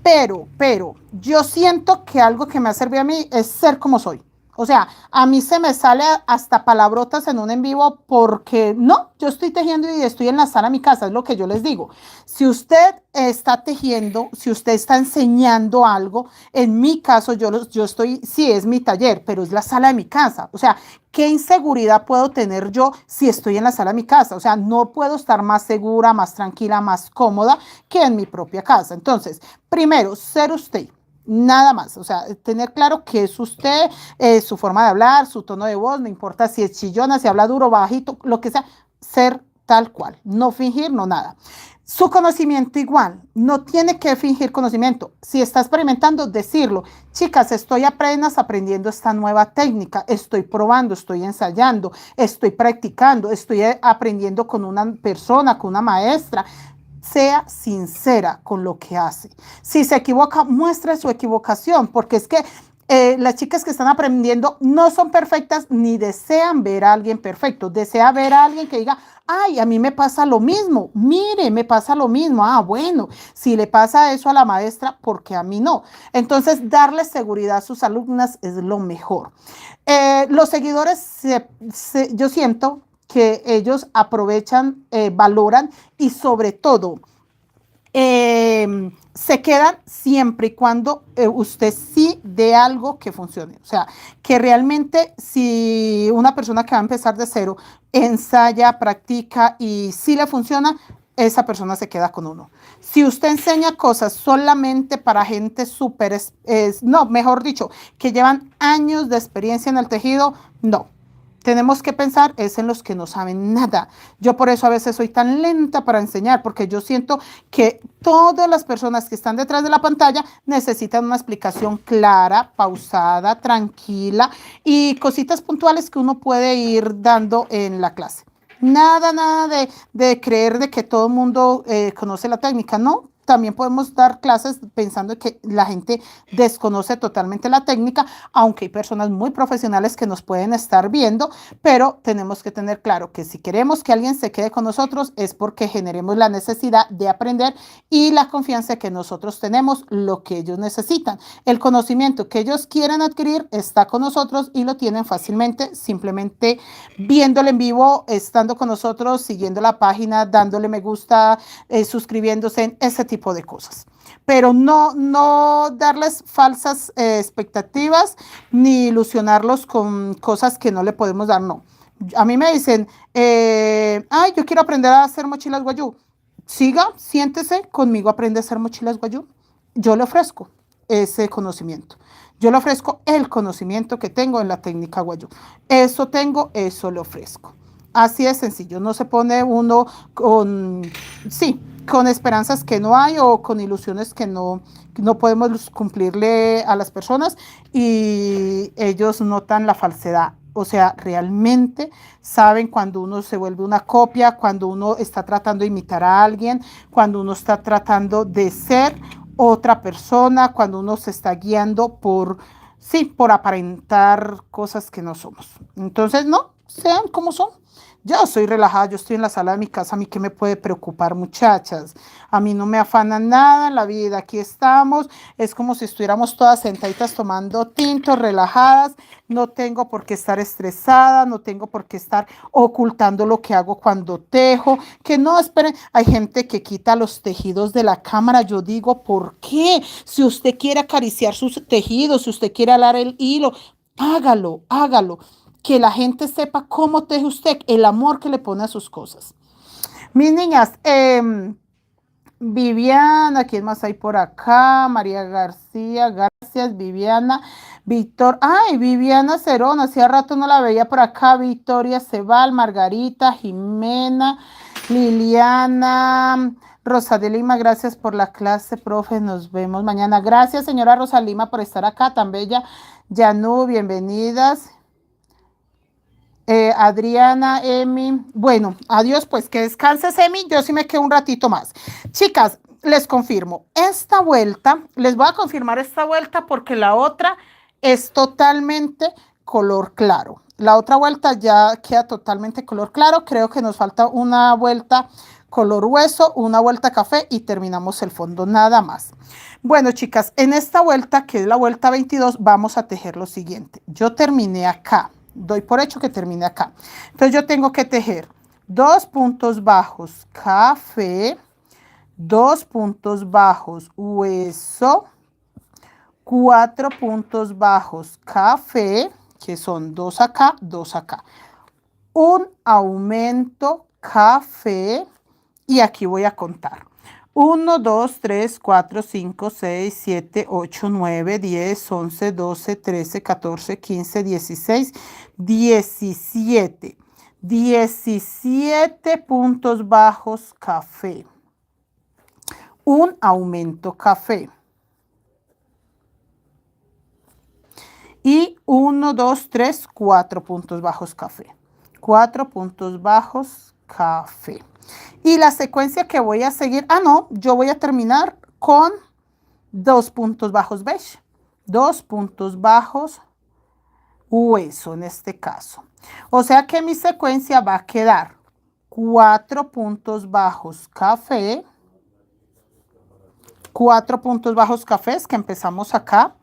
Speaker 1: pero yo siento que algo que me ha servido a mí es ser como soy. O sea, a mí se me sale hasta palabrotas en un en vivo porque no, yo estoy tejiendo y estoy en la sala de mi casa, es lo que yo les digo. Si usted está tejiendo, si usted está enseñando algo, en mi caso yo estoy, sí, es mi taller, pero es la sala de mi casa. O sea, ¿qué inseguridad puedo tener yo si estoy en la sala de mi casa? O sea, no puedo estar más segura, más tranquila, más cómoda que en mi propia casa. Entonces, primero, ser usted. Nada más, o sea, tener claro que es usted, su forma de hablar, su tono de voz, no importa si es chillona, si habla duro, bajito, lo que sea, ser tal cual, no fingir, no nada. Su conocimiento igual, no tiene que fingir conocimiento. Si está experimentando, decirlo. Chicas, estoy apenas aprendiendo esta nueva técnica, estoy probando, estoy ensayando, estoy practicando, estoy aprendiendo con una persona, con una maestra. Sea sincera con lo que hace. Si se equivoca, muestre su equivocación, porque es que las chicas que están aprendiendo no son perfectas ni desean ver a alguien perfecto. Desea ver a alguien que diga, ay, a mí me pasa lo mismo. Mire, me pasa lo mismo. Ah, bueno, si le pasa eso a la maestra, porque a mí no. Entonces, darle seguridad a sus alumnas es lo mejor. Los seguidores, yo siento que ellos aprovechan, valoran y sobre todo se quedan siempre y cuando usted sí dé algo que funcione. O sea, que realmente si una persona que va a empezar de cero ensaya, practica y si le funciona, esa persona se queda con uno. Si usted enseña cosas solamente para gente súper, no, mejor dicho, que llevan años de experiencia en el tejido, no. Tenemos que pensar es en los que no saben nada. Yo por eso a veces soy tan lenta para enseñar, porque yo siento que todas las personas que están detrás de la pantalla necesitan una explicación clara, pausada, tranquila y cositas puntuales que uno puede ir dando en la clase. Nada de creer de que todo el mundo conoce la técnica, ¿no? También podemos dar clases pensando que la gente desconoce totalmente la técnica, aunque hay personas muy profesionales que nos pueden estar viendo, pero tenemos que tener claro que si queremos que alguien se quede con nosotros es porque generemos la necesidad de aprender y la confianza que nosotros tenemos, lo que ellos necesitan. El conocimiento que ellos quieren adquirir está con nosotros y lo tienen fácilmente, simplemente viéndolo en vivo, estando con nosotros, siguiendo la página, dándole me gusta, suscribiéndose en ese tipo de cosas. pero no darles falsas expectativas ni ilusionarlos con cosas que no le podemos dar, no. A mí me dicen, ay, yo quiero aprender a hacer mochilas guayú. Siga, siéntese, conmigo aprende a hacer mochilas guayú. Yo le ofrezco ese conocimiento. Yo le ofrezco el conocimiento que tengo en la técnica guayú. Eso tengo, eso le ofrezco. Así de sencillo. No se pone uno con esperanzas que no hay o con ilusiones que no podemos cumplirle a las personas y ellos notan la falsedad. O sea, realmente saben cuando uno se vuelve una copia, cuando uno está tratando de imitar a alguien, cuando uno está tratando de ser otra persona, cuando uno se está guiando por aparentar cosas que no somos. Entonces, no, sean como son. Yo soy relajada, yo estoy en la sala de mi casa, a mí qué me puede preocupar, muchachas. A mí no me afana nada en la vida, aquí estamos, es como si estuviéramos todas sentaditas tomando tinto, relajadas, no tengo por qué estar estresada, no tengo por qué estar ocultando lo que hago cuando tejo, que no, esperen, hay gente que quita los tejidos de la cámara, yo digo, ¿por qué? Si usted quiere acariciar sus tejidos, si usted quiere alar el hilo, hágalo, hágalo. Que la gente sepa cómo teje usted, el amor que le pone a sus cosas. Mis niñas, Viviana, ¿quién más hay por acá? María García, gracias, Viviana. Víctor, ay, Viviana Cerón, hacía rato no la veía por acá. Victoria Cebal, Margarita, Jimena, Liliana, Rosa de Lima, gracias por la clase, profe, nos vemos mañana. Gracias, señora Rosa Lima, por estar acá, tan bella. Yanú, bienvenidas. Adriana, Emi, bueno, adiós, pues que descanses, Emi, yo sí me quedo un ratito más. Chicas, les confirmo, esta vuelta, les voy a confirmar esta vuelta porque la otra es totalmente color claro. La otra vuelta ya queda totalmente color claro, creo que nos falta una vuelta color hueso, una vuelta café y terminamos el fondo, nada más. Bueno, chicas, en esta vuelta, que es la vuelta 22, vamos a tejer lo siguiente. Yo terminé acá. Doy por hecho que termine acá. Entonces yo tengo que tejer 2 puntos bajos café, 2 puntos bajos hueso, 4 puntos bajos café, que son 2 acá, 2 acá. Un aumento café y aquí voy a contar. 1, 2, 3, 4, 5, 6, 7, 8, 9, 10, 11, 12, 13, 14, 15, 16, 17. 17 puntos bajos café. Un aumento café. Y 1, 2, 3, 4 puntos bajos café. 4 puntos bajos café. Y la secuencia que voy a seguir, yo voy a terminar con 2 puntos bajos beige, 2 puntos bajos hueso en este caso. O sea que mi secuencia va a quedar 4 puntos bajos café, 4 puntos bajos cafés que empezamos acá,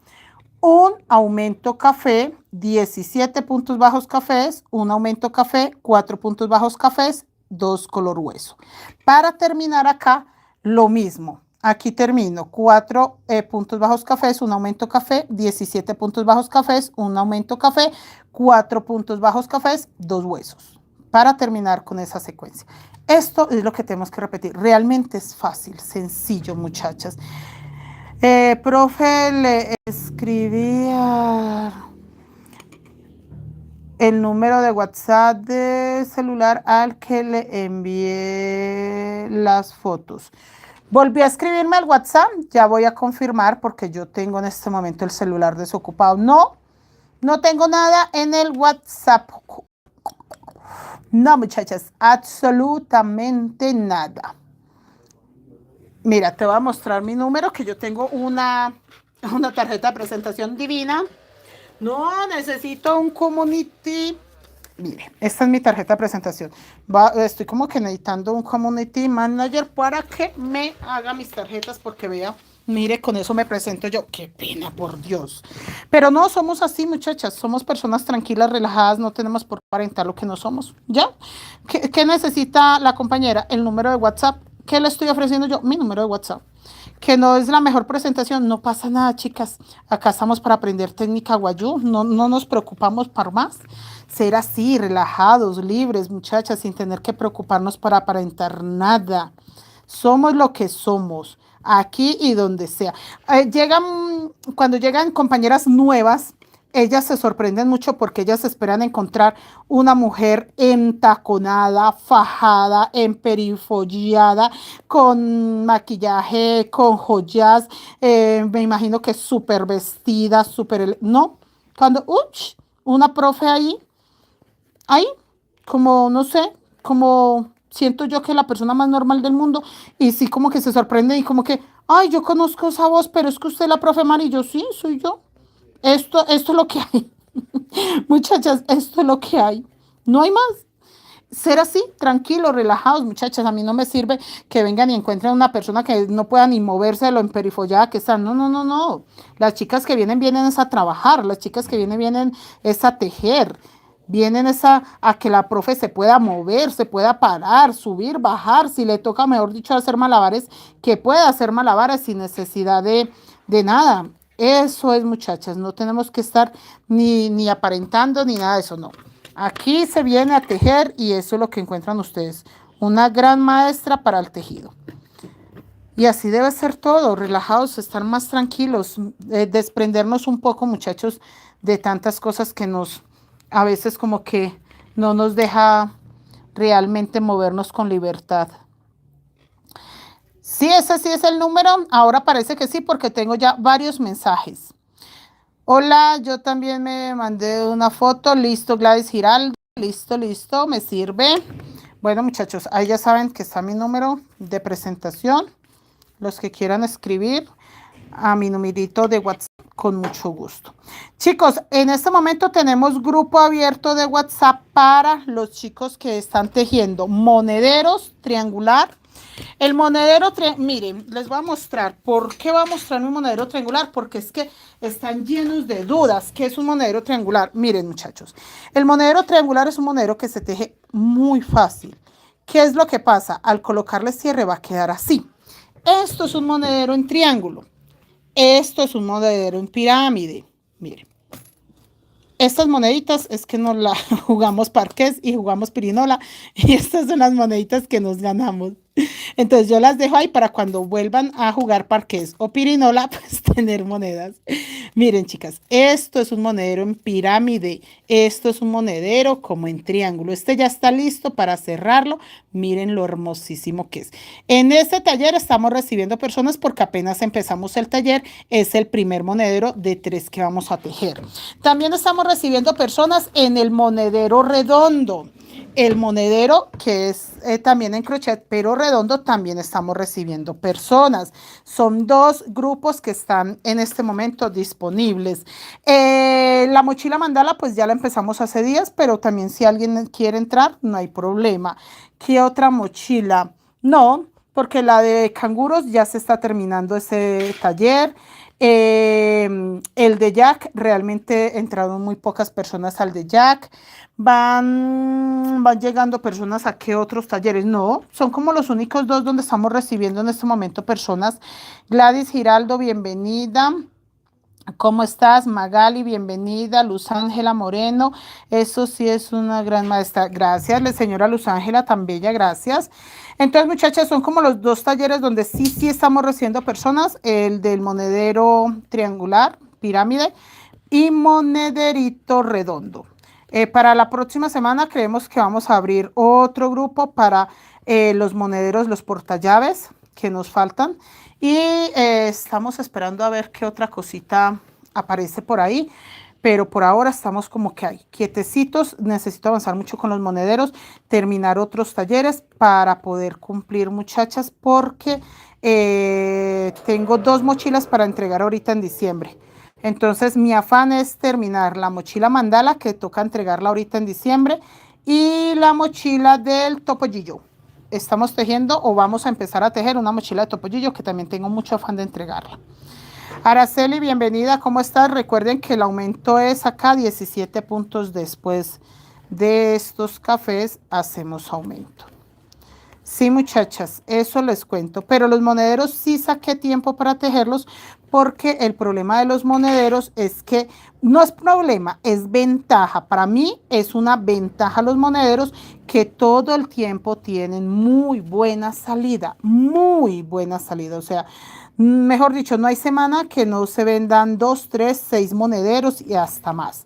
Speaker 1: un aumento café, 17 puntos bajos cafés, un aumento café, 4 puntos bajos cafés, 2 color hueso. Para terminar acá, lo mismo. Aquí termino 4 puntos bajos cafés, un aumento café, 17 puntos bajos cafés, un aumento café, 4 puntos bajos cafés, 2 huesos. Para terminar con esa secuencia. Esto es lo que tenemos que repetir. Realmente es fácil, sencillo, muchachas. Profe, le escribía el número de WhatsApp de celular al que le envié las fotos. Volví a escribirme al WhatsApp, ya voy a confirmar porque yo tengo en este momento el celular desocupado. No tengo nada en el WhatsApp. No, muchachas, absolutamente nada. Mira, te voy a mostrar mi número, que yo tengo una tarjeta de presentación divina. No, necesito un community. Mire, esta es mi tarjeta de presentación. Estoy como que necesitando un community manager para que me haga mis tarjetas porque vea, mire, con eso me presento yo. Qué pena, por Dios. Pero no somos así, muchachas. Somos personas tranquilas, relajadas. No tenemos por aparentar lo que no somos. ¿Ya? ¿Qué necesita la compañera? El número de WhatsApp. ¿Qué le estoy ofreciendo yo? Mi número de WhatsApp. que no es la mejor presentación, no pasa nada, chicas. Acá estamos para aprender técnica guayú, no nos preocupamos por más. Ser así, relajados, libres, muchachas, sin tener que preocuparnos para aparentar nada. Somos lo que somos, aquí y donde sea. Cuando llegan compañeras nuevas, ellas se sorprenden mucho porque ellas esperan encontrar una mujer entaconada, fajada, emperifollada, con maquillaje, con joyas, me imagino que súper vestida, súper... No, cuando, una profe ahí, como, no sé, como siento yo que es la persona más normal del mundo, y sí como que se sorprende y como que, ay, yo conozco esa voz, pero es que usted es la profe Mari, y yo sí, soy yo. Esto es lo que hay. Muchachas, esto es lo que hay. No hay más. Ser así, tranquilos, relajados, muchachas. A mí no me sirve que vengan y encuentren una persona que no pueda ni moverse de lo emperifollada que están. No. Las chicas que vienen es a trabajar. Las chicas que vienen es a tejer. Vienen a que la profe se pueda mover, se pueda parar, subir, bajar. Si le toca, mejor dicho, hacer malabares, que pueda hacer malabares sin necesidad de nada. Eso es, muchachas. No tenemos que estar ni aparentando ni nada de eso, no. Aquí se viene a tejer y eso es lo que encuentran ustedes. Una gran maestra para el tejido. Y así debe ser todo, relajados, estar más tranquilos, desprendernos un poco, muchachos, de tantas cosas que a veces como que no nos deja realmente movernos con libertad. Sí, ese sí es el número. Ahora parece que sí, porque tengo ya varios mensajes. Hola, yo también me mandé una foto. Listo, Gladys Giraldo. Listo, me sirve. Bueno, muchachos, ahí ya saben que está mi número de presentación. Los que quieran escribir a mi numerito de WhatsApp, con mucho gusto. Chicos, en este momento tenemos grupo abierto de WhatsApp para los chicos que están tejiendo monederos triangular. El monedero, miren, les voy a mostrar. ¿Por qué voy a mostrar un monedero triangular? Porque es que están llenos de dudas. ¿Qué es un monedero triangular? Miren, muchachos, el monedero triangular es un monedero que se teje muy fácil. ¿Qué es lo que pasa? Al colocarle cierre va a quedar así. Esto es un monedero en triángulo. Esto es un monedero en pirámide. Miren. Estas moneditas es que nos la jugamos parqués y jugamos pirinola. Y estas son las moneditas que nos ganamos. Entonces yo las dejo ahí para cuando vuelvan a jugar parqués o pirinola, pues tener monedas. Miren, chicas, esto es un monedero en pirámide. Esto es un monedero como en triángulo. Este ya está listo para cerrarlo. Miren lo hermosísimo que es. En este taller estamos recibiendo personas porque apenas empezamos el taller. Es el primer monedero de 3 que vamos a tejer. También estamos recibiendo personas en el monedero redondo. El monedero que es también en crochet pero redondo, también estamos recibiendo personas. Son 2 grupos que están en este momento disponibles. La mochila mandala pues ya la empezamos hace días, pero también si alguien quiere entrar no hay problema. ¿Qué otra mochila? No, porque la de canguros ya se está terminando ese taller. El de Jack, realmente entraron muy pocas personas al de Jack. Van llegando personas a qué otros talleres. No, son como los únicos 2 donde estamos recibiendo en este momento personas. Gladys Giraldo, bienvenida. ¿Cómo estás? Magali, bienvenida. Luz Ángela Moreno, eso sí es una gran maestra. Gracias, la señora Luz Ángela, tan bella, gracias. Entonces, muchachas, son como los 2 talleres donde sí estamos recibiendo personas. El del monedero triangular, pirámide, y monederito redondo. Para la próxima semana creemos que vamos a abrir otro grupo para los monederos, los portallaves que nos faltan. Y estamos esperando a ver qué otra cosita aparece por ahí. Pero por ahora estamos como que ahí, quietecitos. Necesito avanzar mucho con los monederos, terminar otros talleres para poder cumplir, muchachas, porque tengo 2 mochilas para entregar ahorita en diciembre. Entonces mi afán es terminar la mochila mandala, que toca entregarla ahorita en diciembre, y la mochila del topollillo. Estamos tejiendo o vamos a empezar a tejer una mochila de topollillo que también tengo mucho afán de entregarla. Araceli, bienvenida, ¿cómo estás? Recuerden que el aumento es acá 17 puntos después de estos cafés, hacemos aumento. Sí, muchachas, eso les cuento. Pero los monederos sí saqué tiempo para tejerlos porque el problema de los monederos es que no es problema, es ventaja. Para mí es una ventaja los monederos que todo el tiempo tienen muy buena salida, muy buena salida. O sea, mejor dicho, no hay semana que no se vendan 2, 3, 6 monederos y hasta más.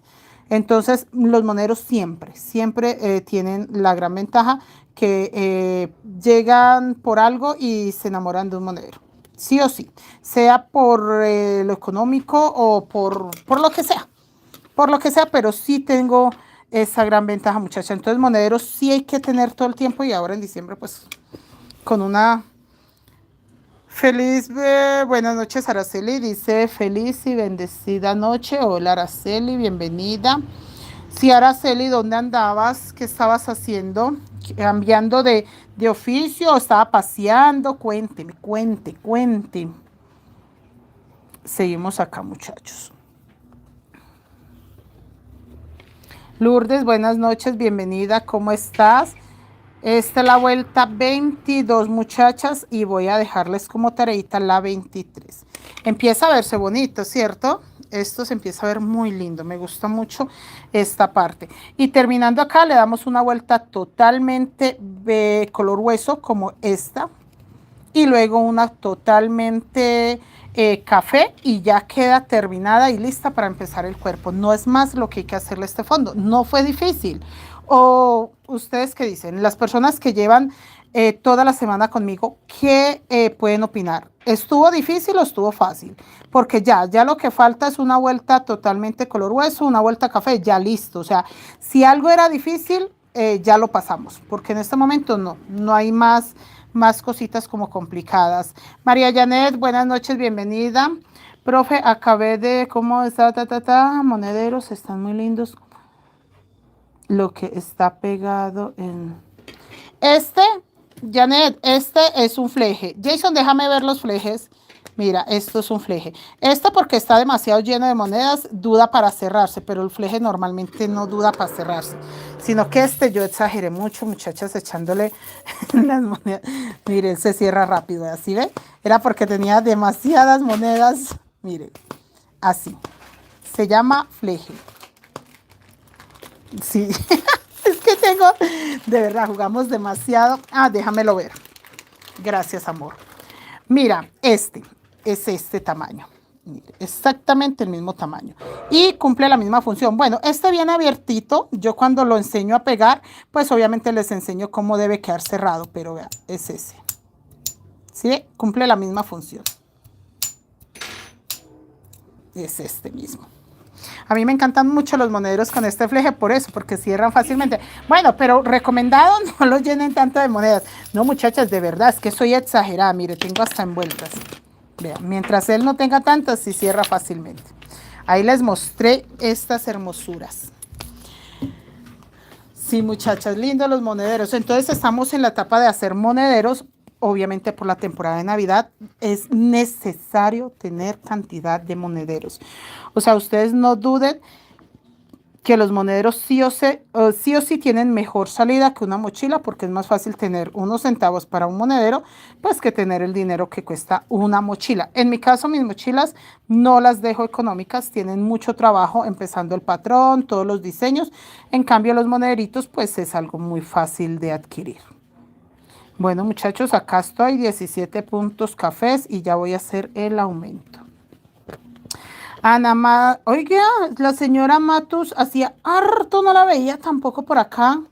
Speaker 1: Entonces, los monederos siempre, siempre tienen la gran ventaja que llegan por algo y se enamoran de un monedero. Sí o sí, sea por lo económico o por lo que sea, por lo que sea, pero sí tengo esa gran ventaja, muchacha. Entonces, monederos sí hay que tener todo el tiempo y ahora en diciembre, pues, con una feliz, buenas noches, Araceli, dice feliz y bendecida noche. Hola, Araceli, bienvenida. Sí, Araceli, ¿dónde andabas? ¿Qué estabas haciendo? ¿Cambiando de oficio o estaba paseando? Cuénteme, cuente. Seguimos acá, muchachos. Lourdes, buenas noches, bienvenida, ¿cómo estás? Esta es la vuelta 22, muchachas, y voy a dejarles como tareita la 23. Empieza a verse bonito, ¿cierto? Esto se empieza a ver muy lindo, me gusta mucho esta parte. Y terminando acá, le damos una vuelta totalmente de color hueso, como esta, y luego una totalmente café, y ya queda terminada y lista para empezar el cuerpo. No es más lo que hay que hacerle a este fondo. No fue difícil. O ustedes qué dicen, las personas que llevan toda la semana conmigo, ¿qué pueden opinar? ¿Estuvo difícil o estuvo fácil? Porque ya lo que falta es una vuelta totalmente color hueso, una vuelta café, ya listo. O sea, si algo era difícil, ya lo pasamos, porque en este momento no hay más cositas como complicadas. María Janet, buenas noches, bienvenida. Profe, acabé de, ¿cómo está? Monederos, están muy lindos. Lo que está pegado en... Este, Janet, este es un fleje. Jason, déjame ver los flejes. Mira, esto es un fleje. Este porque está demasiado lleno de monedas, duda para cerrarse, pero el fleje normalmente no duda para cerrarse. Sino que yo exageré mucho, muchachas, echándole las monedas. Miren, se cierra rápido, ¿así ve? Era porque tenía demasiadas monedas. Miren, así. Se llama fleje. Sí, es que tengo, de verdad, jugamos demasiado. Ah, déjamelo ver. Gracias, amor. Mira, este es este tamaño. Mire, exactamente el mismo tamaño. Y cumple la misma función. Bueno, este viene abiertito. Yo cuando lo enseño a pegar, pues obviamente les enseño cómo debe quedar cerrado. Pero vean, es ese. ¿Sí? Cumple la misma función. Es este mismo. A mí me encantan mucho los monederos con este fleje por eso, porque cierran fácilmente. Bueno, pero recomendado no los llenen tanto de monedas. No, muchachas, de verdad, es que soy exagerada. Mire, tengo hasta envueltas. Vean, mientras él no tenga tantas, sí cierra fácilmente. Ahí les mostré estas hermosuras. Sí, muchachas, lindos los monederos. Entonces estamos en la etapa de hacer monederos. Obviamente por la temporada de Navidad es necesario tener cantidad de monederos. O sea, ustedes no duden que los monederos sí o sí tienen mejor salida que una mochila, porque es más fácil tener unos centavos para un monedero, pues que tener el dinero que cuesta una mochila. En mi caso, mis mochilas no las dejo económicas, tienen mucho trabajo, empezando el patrón, todos los diseños. En cambio, los monederitos, pues es algo muy fácil de adquirir. Bueno, muchachos, acá estoy, 17 puntos cafés y ya voy a hacer el aumento. Oiga, la señora Matus, hacía harto no la veía tampoco por acá.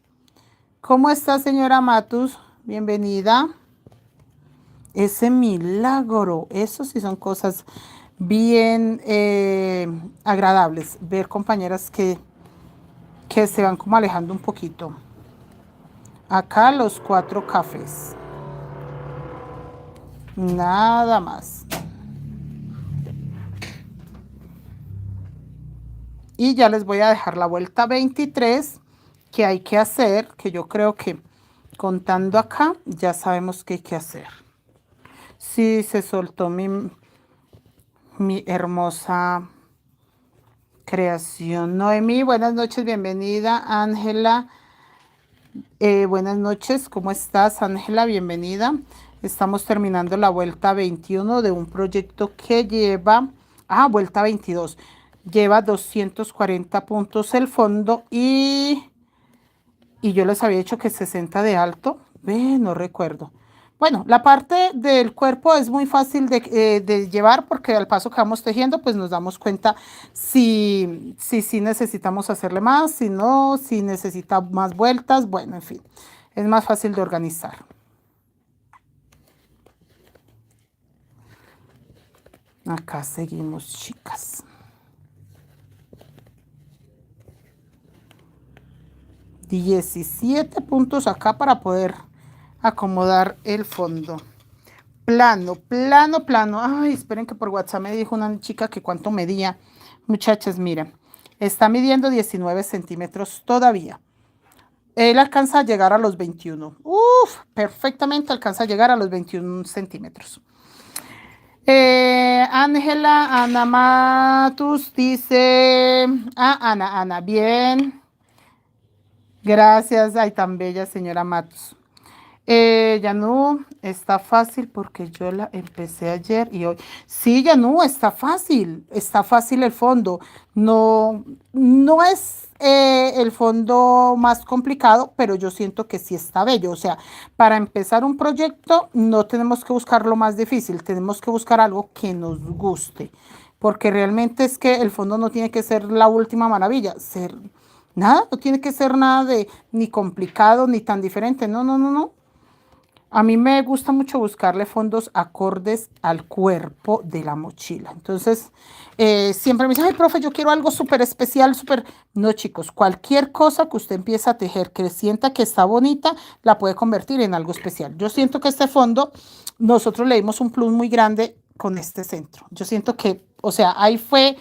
Speaker 1: ¿Cómo está, señora Matus? Bienvenida. Ese milagro, eso sí son cosas bien agradables. Ver compañeras que se van como alejando un poquito. Acá los 4 cafés. Nada más. Y ya les voy a dejar la vuelta 23 que hay que hacer, que yo creo que contando acá ya sabemos qué hay que hacer. Sí, se soltó mi hermosa creación. Noemí, buenas noches, bienvenida. Ángela, Buenas noches, ¿cómo estás, Ángela? Bienvenida. Estamos terminando la vuelta 21 de un proyecto que lleva, vuelta 22. Lleva 240 puntos el fondo y yo les había dicho que 60 de alto. No recuerdo. Bueno, la parte del cuerpo es muy fácil de llevar porque al paso que vamos tejiendo, pues nos damos cuenta si necesitamos hacerle más, si no, si necesita más vueltas. Bueno, en fin, es más fácil de organizar. Acá seguimos, chicas. 17 puntos acá para poder acomodar el fondo. Plano, plano, plano. Ay, esperen que por WhatsApp me dijo una chica que cuánto medía. Muchachas, miren, está midiendo 19 centímetros todavía. Él alcanza a llegar a los 21. Uf, perfectamente alcanza a llegar a los 21 centímetros. Ángela, Ana Matus dice, Ana, bien. Gracias, ay, tan bella señora Matus. Yanú, está fácil porque yo la empecé ayer y hoy. Sí, Yanú, está fácil el fondo. No, no es el fondo más complicado, pero yo siento que sí está bello. O sea, para empezar un proyecto no tenemos que buscar lo más difícil, tenemos que buscar algo que nos guste. Porque realmente es que el fondo no tiene que ser la última maravilla, nada, no tiene que ser nada de ni complicado ni tan diferente. No, no, no, no. A mí me gusta mucho buscarle fondos acordes al cuerpo de la mochila. Entonces, siempre me dicen, ay, profe, yo quiero algo súper especial, súper... No, chicos, cualquier cosa que usted empiece a tejer, que sienta que está bonita, la puede convertir en algo especial. Yo siento que este fondo, nosotros le dimos un plus muy grande con este centro. Yo siento que, o sea, ahí fue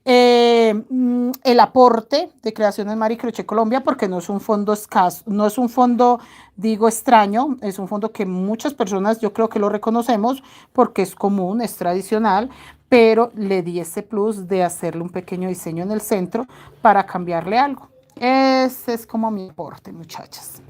Speaker 1: el aporte de Creaciones Mari Crochet Colombia, porque no es un fondo escaso, no es un fondo, digo, extraño, es un fondo que muchas personas yo creo que lo reconocemos porque es común, es tradicional, pero le di ese plus de hacerle un pequeño diseño en el centro para cambiarle algo. Ese es como mi aporte, muchachas.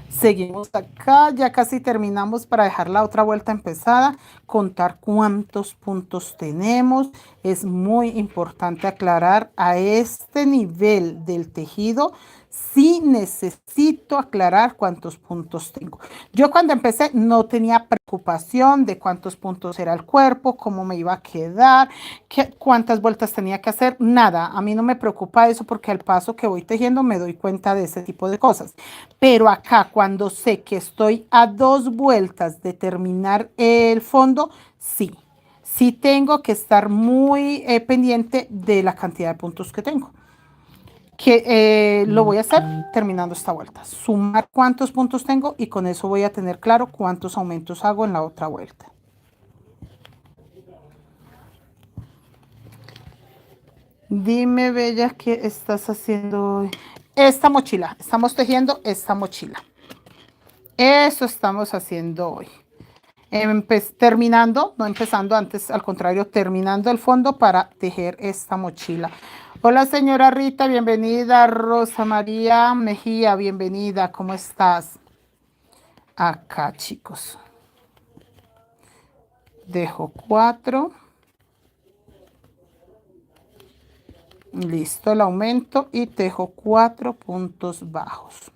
Speaker 1: Seguimos acá, ya casi terminamos para dejar la otra vuelta empezada, contar cuántos puntos tenemos. Es muy importante aclarar a este nivel del tejido, sí necesito aclarar cuántos puntos tengo. Yo cuando empecé no tenía preocupación de cuántos puntos era el cuerpo, cómo me iba a quedar, cuántas vueltas tenía que hacer, nada. A mí no me preocupa eso porque al paso que voy tejiendo me doy cuenta de ese tipo de cosas. Pero acá cuando sé que estoy a 2 vueltas de terminar el fondo, sí tengo que estar muy pendiente de la cantidad de puntos que tengo. Que lo voy a hacer terminando esta vuelta. Sumar cuántos puntos tengo y con eso voy a tener claro cuántos aumentos hago en la otra vuelta. Dime, Bella, ¿qué estás haciendo hoy? Esta mochila, estamos tejiendo esta mochila. Eso estamos haciendo hoy. Terminando, no empezando antes, al contrario, terminando el fondo para tejer esta mochila. Hola, señora Rita, bienvenida. Rosa María Mejía, bienvenida. ¿Cómo estás? Acá, chicos. Dejo 4. Listo el aumento y tejo 4 puntos bajos.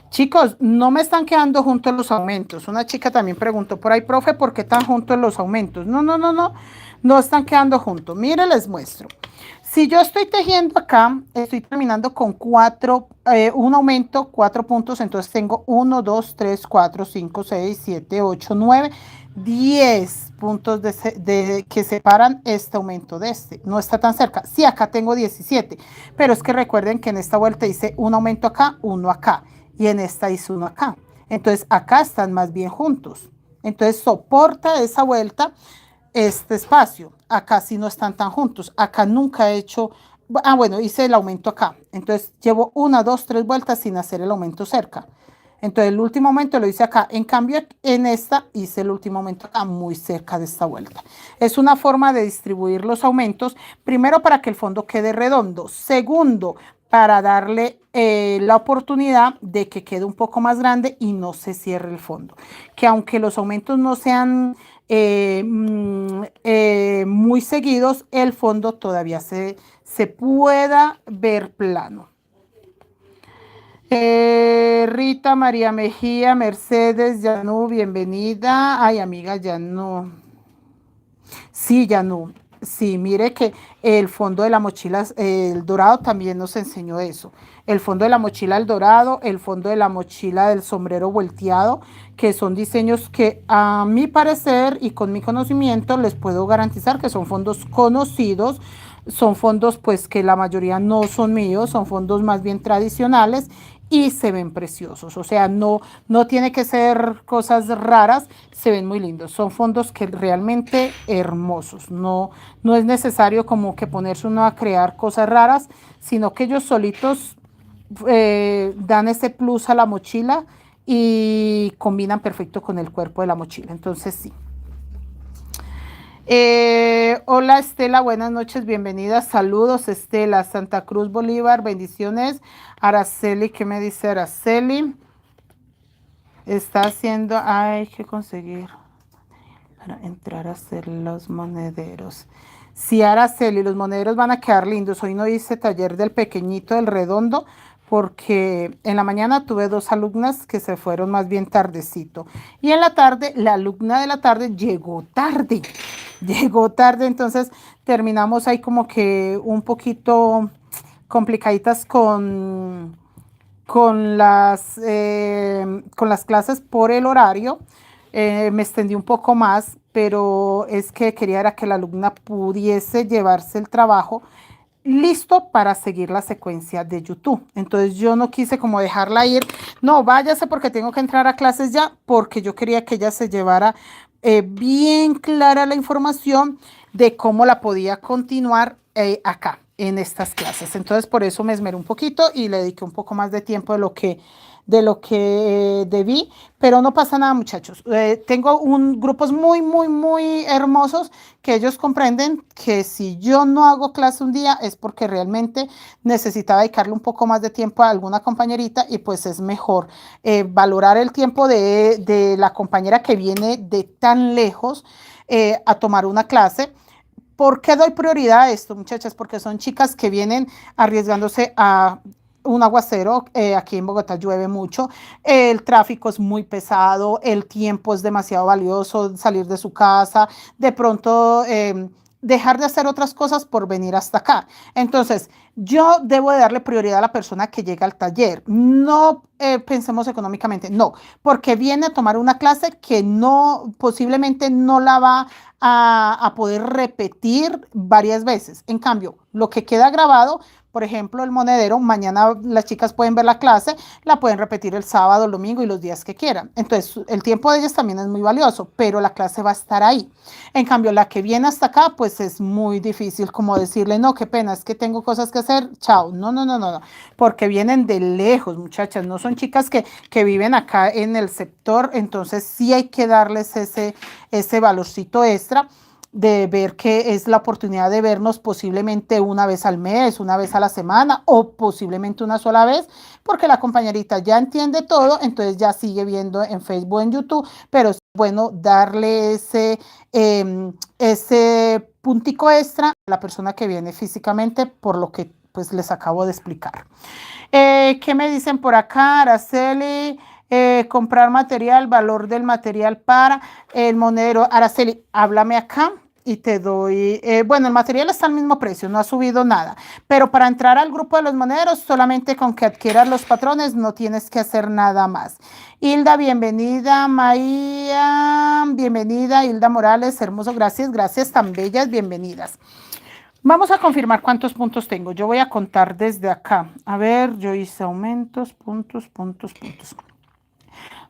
Speaker 1: Chicos, no me están quedando juntos los aumentos. Una chica también preguntó por ahí, profe, ¿por qué están juntos los aumentos? No están quedando juntos. Mire, les muestro. Si yo estoy tejiendo acá, estoy terminando con 4, un aumento, 4 puntos, entonces tengo 1, 2, 3, 4, 5, 6, 7, 8, 9, 10 puntos que separan este aumento de este. No está tan cerca. Sí, acá tengo 17, pero es que recuerden que en esta vuelta hice un aumento acá, uno acá. Y en esta hice uno acá. Entonces acá están más bien juntos. Entonces soporta esa vuelta este espacio. Acá sí no están tan juntos. Acá nunca he hecho... bueno, hice el aumento acá. Entonces llevo 1, 2, 3 vueltas sin hacer el aumento cerca. Entonces el último aumento lo hice acá. En cambio, en esta hice el último aumento acá, muy cerca de esta vuelta. Es una forma de distribuir los aumentos. Primero, para que el fondo quede redondo. Segundo, para darle la oportunidad de que quede un poco más grande y no se cierre el fondo. Que aunque los aumentos no sean muy seguidos, el fondo todavía se pueda ver plano. Rita María Mejía, Mercedes, Yanú, bienvenida. Ay, amiga Yanú. Sí, Yanú. Sí, mire que el fondo de la mochila, el dorado también nos enseñó eso. El fondo de la mochila, el dorado, el fondo de la mochila del sombrero volteado, que son diseños que a mi parecer y con mi conocimiento les puedo garantizar que son fondos conocidos. Son fondos pues que la mayoría no son míos, son fondos más bien tradicionales y se ven preciosos. O sea, no tiene que ser cosas raras, se ven muy lindos. Son fondos que realmente hermosos. No es necesario como que ponerse uno a crear cosas raras, sino que ellos solitos dan ese plus a la mochila y combinan perfecto con el cuerpo de la mochila. Entonces sí. Hola Estela, buenas noches, bienvenida, saludos Estela, Santa Cruz Bolívar, bendiciones. Araceli, ¿qué me dice Araceli? Está haciendo, hay que conseguir para entrar a hacer los monederos. Sí, Araceli, los monederos van a quedar lindos. Hoy no hice taller del pequeñito, del redondo, porque en la mañana tuve 2 alumnas que se fueron más bien tardecito. Y en la tarde, la alumna de la tarde llegó tarde. Llegó tarde, entonces terminamos ahí como que un poquito complicaditas con las clases por el horario. Me extendí un poco más, pero es que quería era que la alumna pudiese llevarse el trabajo listo para seguir la secuencia de YouTube. Entonces yo no quise como dejarla ir, no, váyase porque tengo que entrar a clases ya, porque yo quería que ella se llevara bien clara la información de cómo la podía continuar acá en estas clases. Entonces por eso me esmeré un poquito y le dediqué un poco más de tiempo de lo que debí, pero no pasa nada, muchachos. Tengo grupos muy hermosos que ellos comprenden que si yo no hago clase un día es porque realmente necesitaba dedicarle un poco más de tiempo a alguna compañerita y pues es mejor valorar el tiempo de la compañera que viene de tan lejos a tomar una clase. ¿Por qué doy prioridad a esto, muchachas? Porque son chicas que vienen arriesgándose a un aguacero. Aquí en Bogotá llueve mucho, el tráfico es muy pesado, el tiempo es demasiado valioso, salir de su casa, de pronto dejar de hacer otras cosas por venir hasta acá. Entonces, yo debo de darle prioridad a la persona que llega al taller. No pensemos económicamente, no, porque viene a tomar una clase que no, posiblemente no la va a poder repetir varias veces. En cambio, lo que queda grabado, por ejemplo, el monedero, mañana las chicas pueden ver la clase, la pueden repetir el sábado, el domingo y los días que quieran. Entonces, el tiempo de ellas también es muy valioso, pero la clase va a estar ahí. En cambio, la que viene hasta acá, pues es muy difícil como decirle, no, qué pena, es que tengo cosas que hacer, chao. No, porque vienen de lejos, muchachas, no son chicas que viven acá en el sector, entonces sí hay que darles ese valorcito extra de ver que es la oportunidad de vernos posiblemente una vez al mes, una vez a la semana o posiblemente una sola vez, porque la compañerita ya entiende todo, entonces ya sigue viendo en Facebook, en YouTube, pero es bueno darle ese puntico extra a la persona que viene físicamente por lo que pues les acabo de explicar. ¿Qué me dicen por acá, Araceli? Comprar material, valor del material para el monedero. Araceli, háblame acá y te doy, bueno, el material está al mismo precio, no ha subido nada, pero para entrar al grupo de los monederos, solamente con que adquieras los patrones, no tienes que hacer nada más. Hilda, bienvenida. María, bienvenida. Hilda Morales, hermoso, gracias, tan bellas, bienvenidas. Vamos a confirmar cuántos puntos tengo. Yo voy a contar desde acá. A ver, yo hice aumentos, puntos.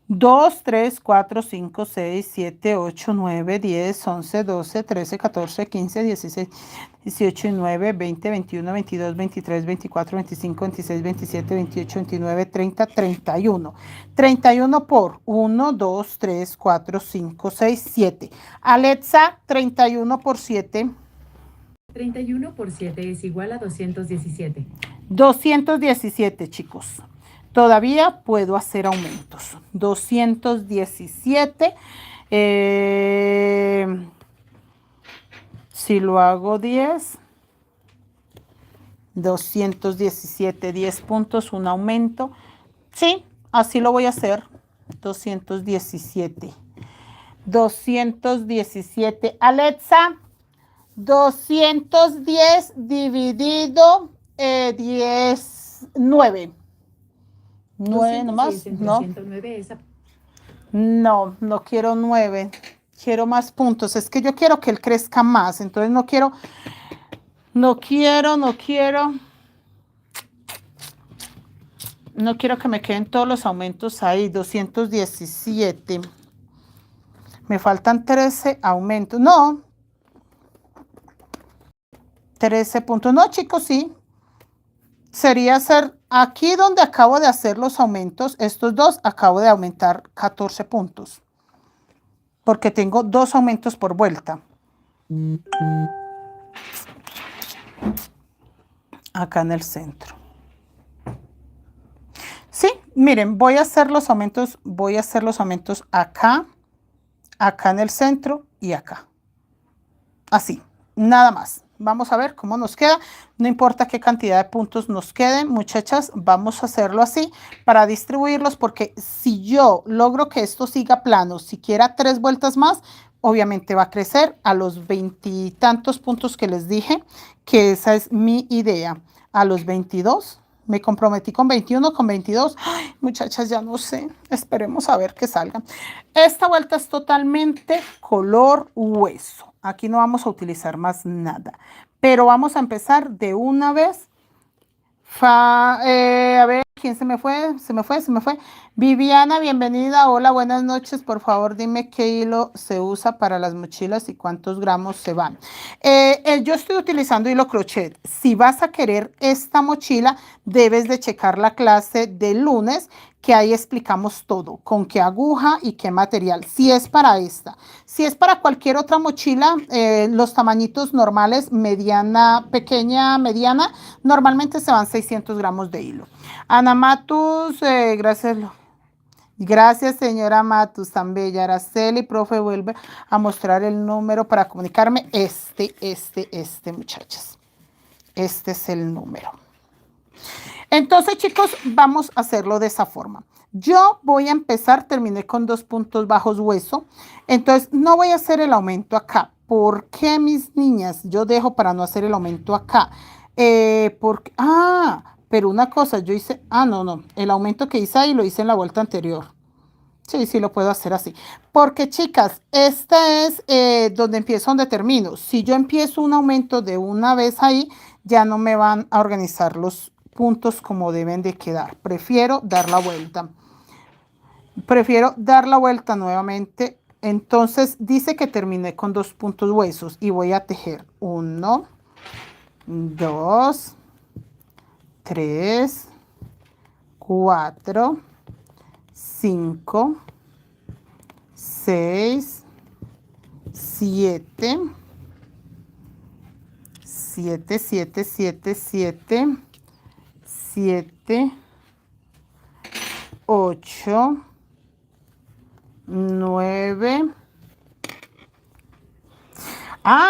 Speaker 1: 2, 3, 4, 5, 6, 7, 8, 9, 10, 11, 12, 13, 14, 15, 16, 18, 19, 20, 21, 22, 23, 24, 25, 26, 27, 28, 29, 30, 31. 31 por 1, 2, 3, 4, 5, 6, 7. Alexa, 31 por 7.
Speaker 2: 31 por 7 es igual a 217.
Speaker 1: 217, chicos. Todavía puedo hacer aumentos. 217. Si lo hago 10. 217, 10 puntos, un aumento. Sí, así lo voy a hacer. 217. 217. Alexa, 210 dividido 10, 9. 9 nomás,
Speaker 2: 206 entre
Speaker 1: no.
Speaker 2: 109 es
Speaker 1: No quiero 9. Quiero más puntos. Es que yo quiero que él crezca más. Entonces no quiero. No quiero que me queden todos los aumentos ahí. 217. Me faltan 13 aumentos. No. 13 puntos. No, chicos, sí. Sería hacer aquí donde acabo de hacer los aumentos. Estos dos acabo de aumentar 14 puntos. Porque tengo 2 aumentos por vuelta. Acá en el centro. Sí, miren, voy a hacer los aumentos acá, acá en el centro y acá. Así, nada más. Vamos a ver cómo nos queda. No importa qué cantidad de puntos nos queden, muchachas, vamos a hacerlo así para distribuirlos, porque si yo logro que esto siga plano, siquiera 3 vueltas más, obviamente va a crecer a los 20 y tantos puntos que les dije, que esa es mi idea. A los 22, me comprometí con 21, con 22. Ay, muchachas, ya no sé. Esperemos a ver que salgan. Esta vuelta es totalmente color hueso. Aquí no vamos a utilizar más nada. Pero vamos a empezar de una vez. A ver, ¿quién se me fue? Se me fue. Viviana, bienvenida. Hola, buenas noches. Por favor, dime qué hilo se usa para las mochilas y cuántos gramos se van. Yo estoy utilizando hilo crochet. Si vas a querer esta mochila, debes de checar la clase del lunes, que ahí explicamos todo, con qué aguja y qué material. Si es para esta. Si es para cualquier otra mochila, los tamañitos normales, mediana, pequeña, mediana, normalmente se van 600 gramos de hilo. Ana Matus, gracias. Gracias, señora Matus, tan bella. Araceli, profe, vuelve a mostrar el número para comunicarme. Muchachas. Este es el número. Entonces, chicos, vamos a hacerlo de esa forma. Yo voy a empezar, terminé con 2 puntos bajos hueso. Entonces, no voy a hacer el aumento acá. ¿Por qué, mis niñas? Yo dejo para no hacer el aumento acá. Pero una cosa, yo hice, no, el aumento que hice ahí lo hice en la vuelta anterior. Sí, lo puedo hacer así. Porque, chicas, esta es donde empiezo, donde termino. Si yo empiezo un aumento de una vez ahí, ya no me van a organizar los puntos como deben de quedar. Prefiero dar la vuelta. Nuevamente. Entonces, dice que terminé con 2 puntos huesos y voy a tejer 1, 2, 3, 4, 5, 6, 7, 8, 9.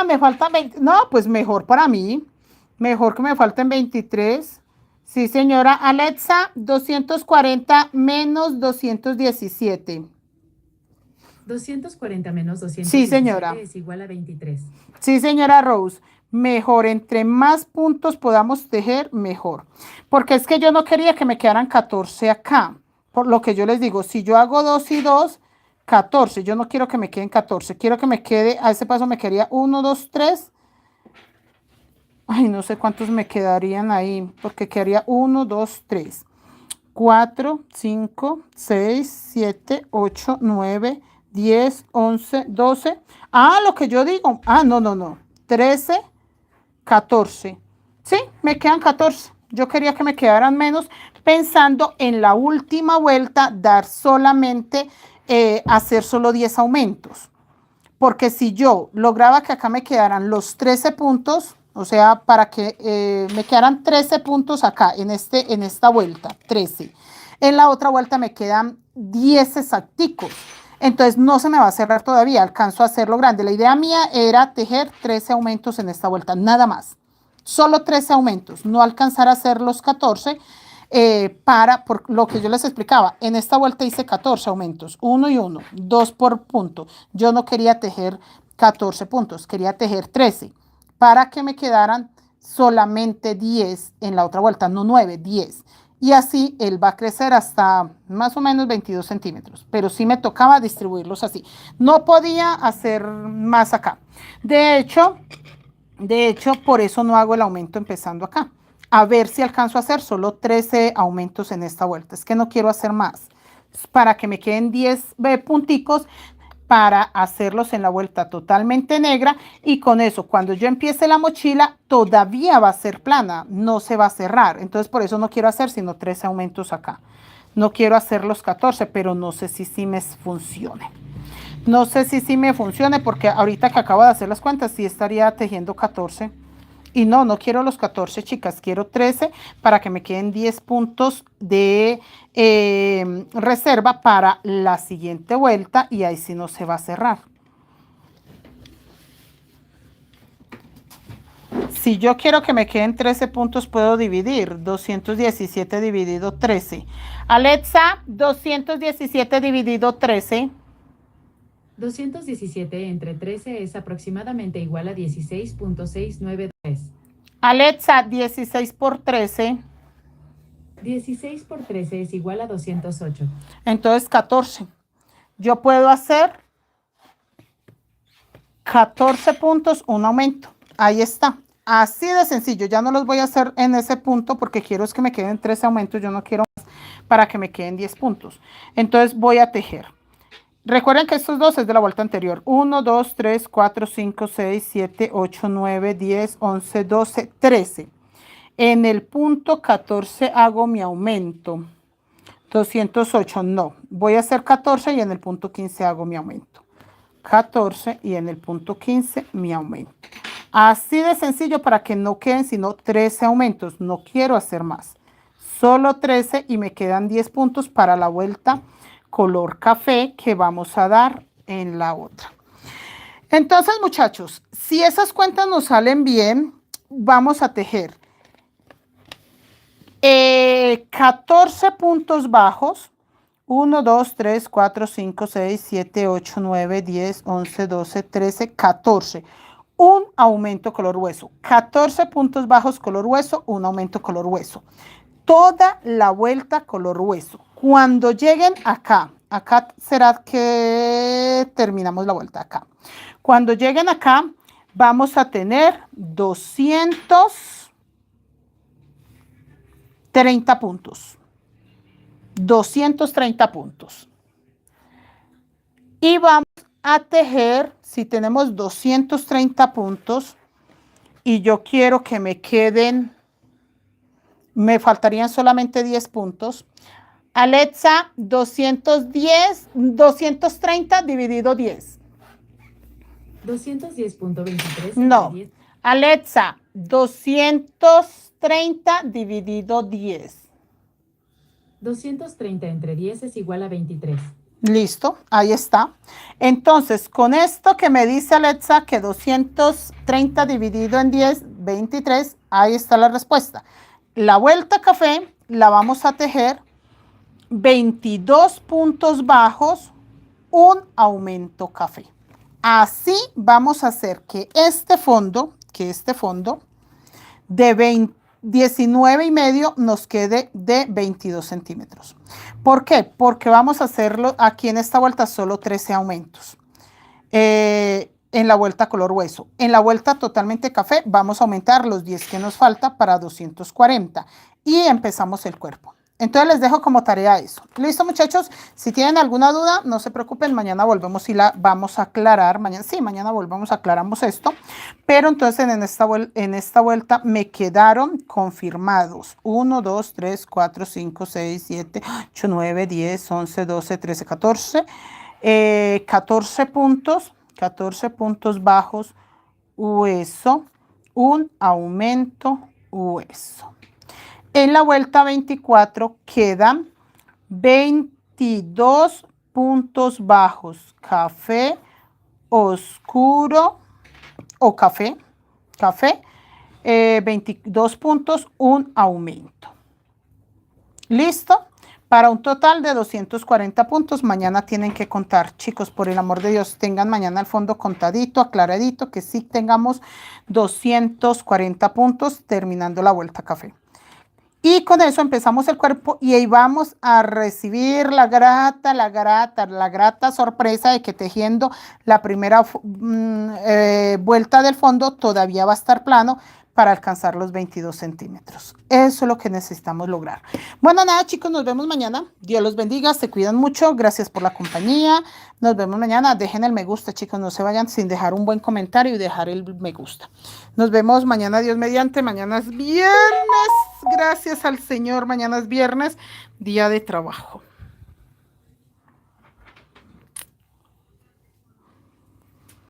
Speaker 1: Me faltan 20. No, pues mejor para mí. Mejor que me falten 23. Sí, señora. Alexa, 240 menos 217.
Speaker 2: 240 menos 217
Speaker 1: Sí, señora.
Speaker 2: es igual a 23.
Speaker 1: Sí, señora Rose. Mejor, entre más puntos podamos tejer, mejor. Porque es que yo no quería que me quedaran 14 acá. Por lo que yo les digo, si yo hago 2 y 2, 14. Yo no quiero que me queden 14. Quiero que me quede, a ese paso me quedaría 1, 2, 3. Ay, no sé cuántos me quedarían ahí, porque quedaría 1, 2, 3, 4, 5, 6, 7, 8, 9, 10, 11, 12. Ah, lo que yo digo. Ah, no. 13, 14. Sí, me quedan 14. Yo quería que me quedaran menos, pensando en la última vuelta dar solamente, hacer solo 10 aumentos. Porque si yo lograba que acá me quedaran los 13 puntos, o sea, para que me quedaran 13 puntos acá en esta vuelta, 13. En la otra vuelta me quedan 10 exacticos. Entonces no se me va a cerrar todavía, alcanzo a hacerlo grande. La idea mía era tejer 13 aumentos en esta vuelta, nada más. Solo 13 aumentos, no alcanzar a hacer los 14, por lo que yo les explicaba. En esta vuelta hice 14 aumentos, 1 y 1, 2 por punto. Yo no quería tejer 14 puntos, quería tejer 13 para que me quedaran solamente 10 en la otra vuelta, no 9, 10. Y así él va a crecer hasta más o menos 22 centímetros, pero sí me tocaba distribuirlos así. No podía hacer más acá. De hecho, por eso no hago el aumento empezando acá. A ver si alcanzo a hacer solo 13 aumentos en esta vuelta. Es que no quiero hacer más. Para que me queden 10 punticos para hacerlos en la vuelta totalmente negra. Y con eso, cuando yo empiece la mochila, todavía va a ser plana. No se va a cerrar. Entonces, por eso no quiero hacer sino 13 aumentos acá. No quiero hacer los 14, pero no sé si me funcione. No sé si me funcione porque ahorita que acabo de hacer las cuentas, sí estaría tejiendo 14. Y no quiero los 14, chicas, quiero 13 para que me queden 10 puntos de reserva para la siguiente vuelta y ahí sí no se va a cerrar. Si yo quiero que me queden 13 puntos, puedo dividir 217 dividido 13. Alexa, 217 dividido 13.
Speaker 2: 217 entre 13 es aproximadamente igual a 16.693.
Speaker 1: Alexa, 16 por 13.
Speaker 2: 16 por 13 es igual a 208.
Speaker 1: Entonces 14. Yo puedo hacer 14 puntos, un aumento. Ahí está. Así de sencillo. Ya no los voy a hacer en ese punto porque quiero es que me queden 13 aumentos. Yo no quiero más para que me queden 10 puntos. Entonces voy a tejer. Recuerden que estos dos es de la vuelta anterior. 1, 2, 3, 4, 5, 6, 7, 8, 9, 10, 11, 12, 13. En el punto 14 hago mi aumento. 208, no. Voy a hacer 14 y en el punto 15 hago mi aumento. 14 y en el punto 15 mi aumento. Así de sencillo para que no queden sino 13 aumentos. No quiero hacer más. Solo 13 y me quedan 10 puntos para la vuelta color café que vamos a dar en la otra. Entonces, muchachos, si esas cuentas nos salen bien, vamos a tejer 14 puntos bajos. 1, 2, 3, 4, 5, 6, 7, 8, 9, 10, 11, 12, 13, 14. Un aumento color hueso. 14 puntos bajos color hueso, un aumento color hueso. Toda la vuelta color hueso. Cuando lleguen acá será que terminamos la vuelta acá. Cuando lleguen acá, vamos a tener 230 puntos. 230 puntos. Y vamos a tejer, si tenemos 230 puntos, y yo quiero que me queden, me faltarían solamente 10 puntos. Alexa, 230 dividido 10.
Speaker 2: 210.23.
Speaker 1: No. Alexa, 230 dividido 10.
Speaker 2: 230 entre 10 es igual a 23.
Speaker 1: Listo, ahí está. Entonces, con esto que me dice Alexa que 230 dividido en 10, 23, ahí está la respuesta. La vuelta café la vamos a tejer 22 puntos bajos, un aumento café. Así vamos a hacer que este fondo de 19 y medio nos quede de 22 centímetros. ¿Por qué? Porque vamos a hacerlo aquí en esta vuelta solo 13 aumentos. En la vuelta color hueso. En la vuelta totalmente café vamos a aumentar los 10 que nos falta para 240 y empezamos el cuerpo. Entonces les dejo como tarea eso. ¿Listo, muchachos? Si tienen alguna duda, no se preocupen, mañana volvemos y la vamos a aclarar. Mañana volvemos, aclaramos esto. Pero entonces en esta vuelta me quedaron confirmados 1, 2, 3, 4, 5, 6, 7, 8, 9, 10, 11, 12, 13, 14. 14 puntos bajos, hueso, un aumento, hueso. En la vuelta 24 quedan 22 puntos bajos, café oscuro o café, 22 puntos, un aumento. ¿Listo? Para un total de 240 puntos. Mañana tienen que contar, chicos, por el amor de Dios, tengan mañana el fondo contadito, aclaradito, que sí tengamos 240 puntos terminando la vuelta café. Y con eso empezamos el cuerpo y ahí vamos a recibir la grata sorpresa de que tejiendo la primera vuelta del fondo todavía va a estar plano para alcanzar los 22 centímetros. Eso es lo que necesitamos lograr. Bueno, nada, chicos, nos vemos mañana. Dios los bendiga, se cuidan mucho. Gracias por la compañía. Nos vemos mañana. Dejen el me gusta, chicos. No se vayan sin dejar un buen comentario y dejar el me gusta. Nos vemos mañana, Dios mediante. Mañana es viernes. Gracias al Señor. Mañana es viernes, día de trabajo.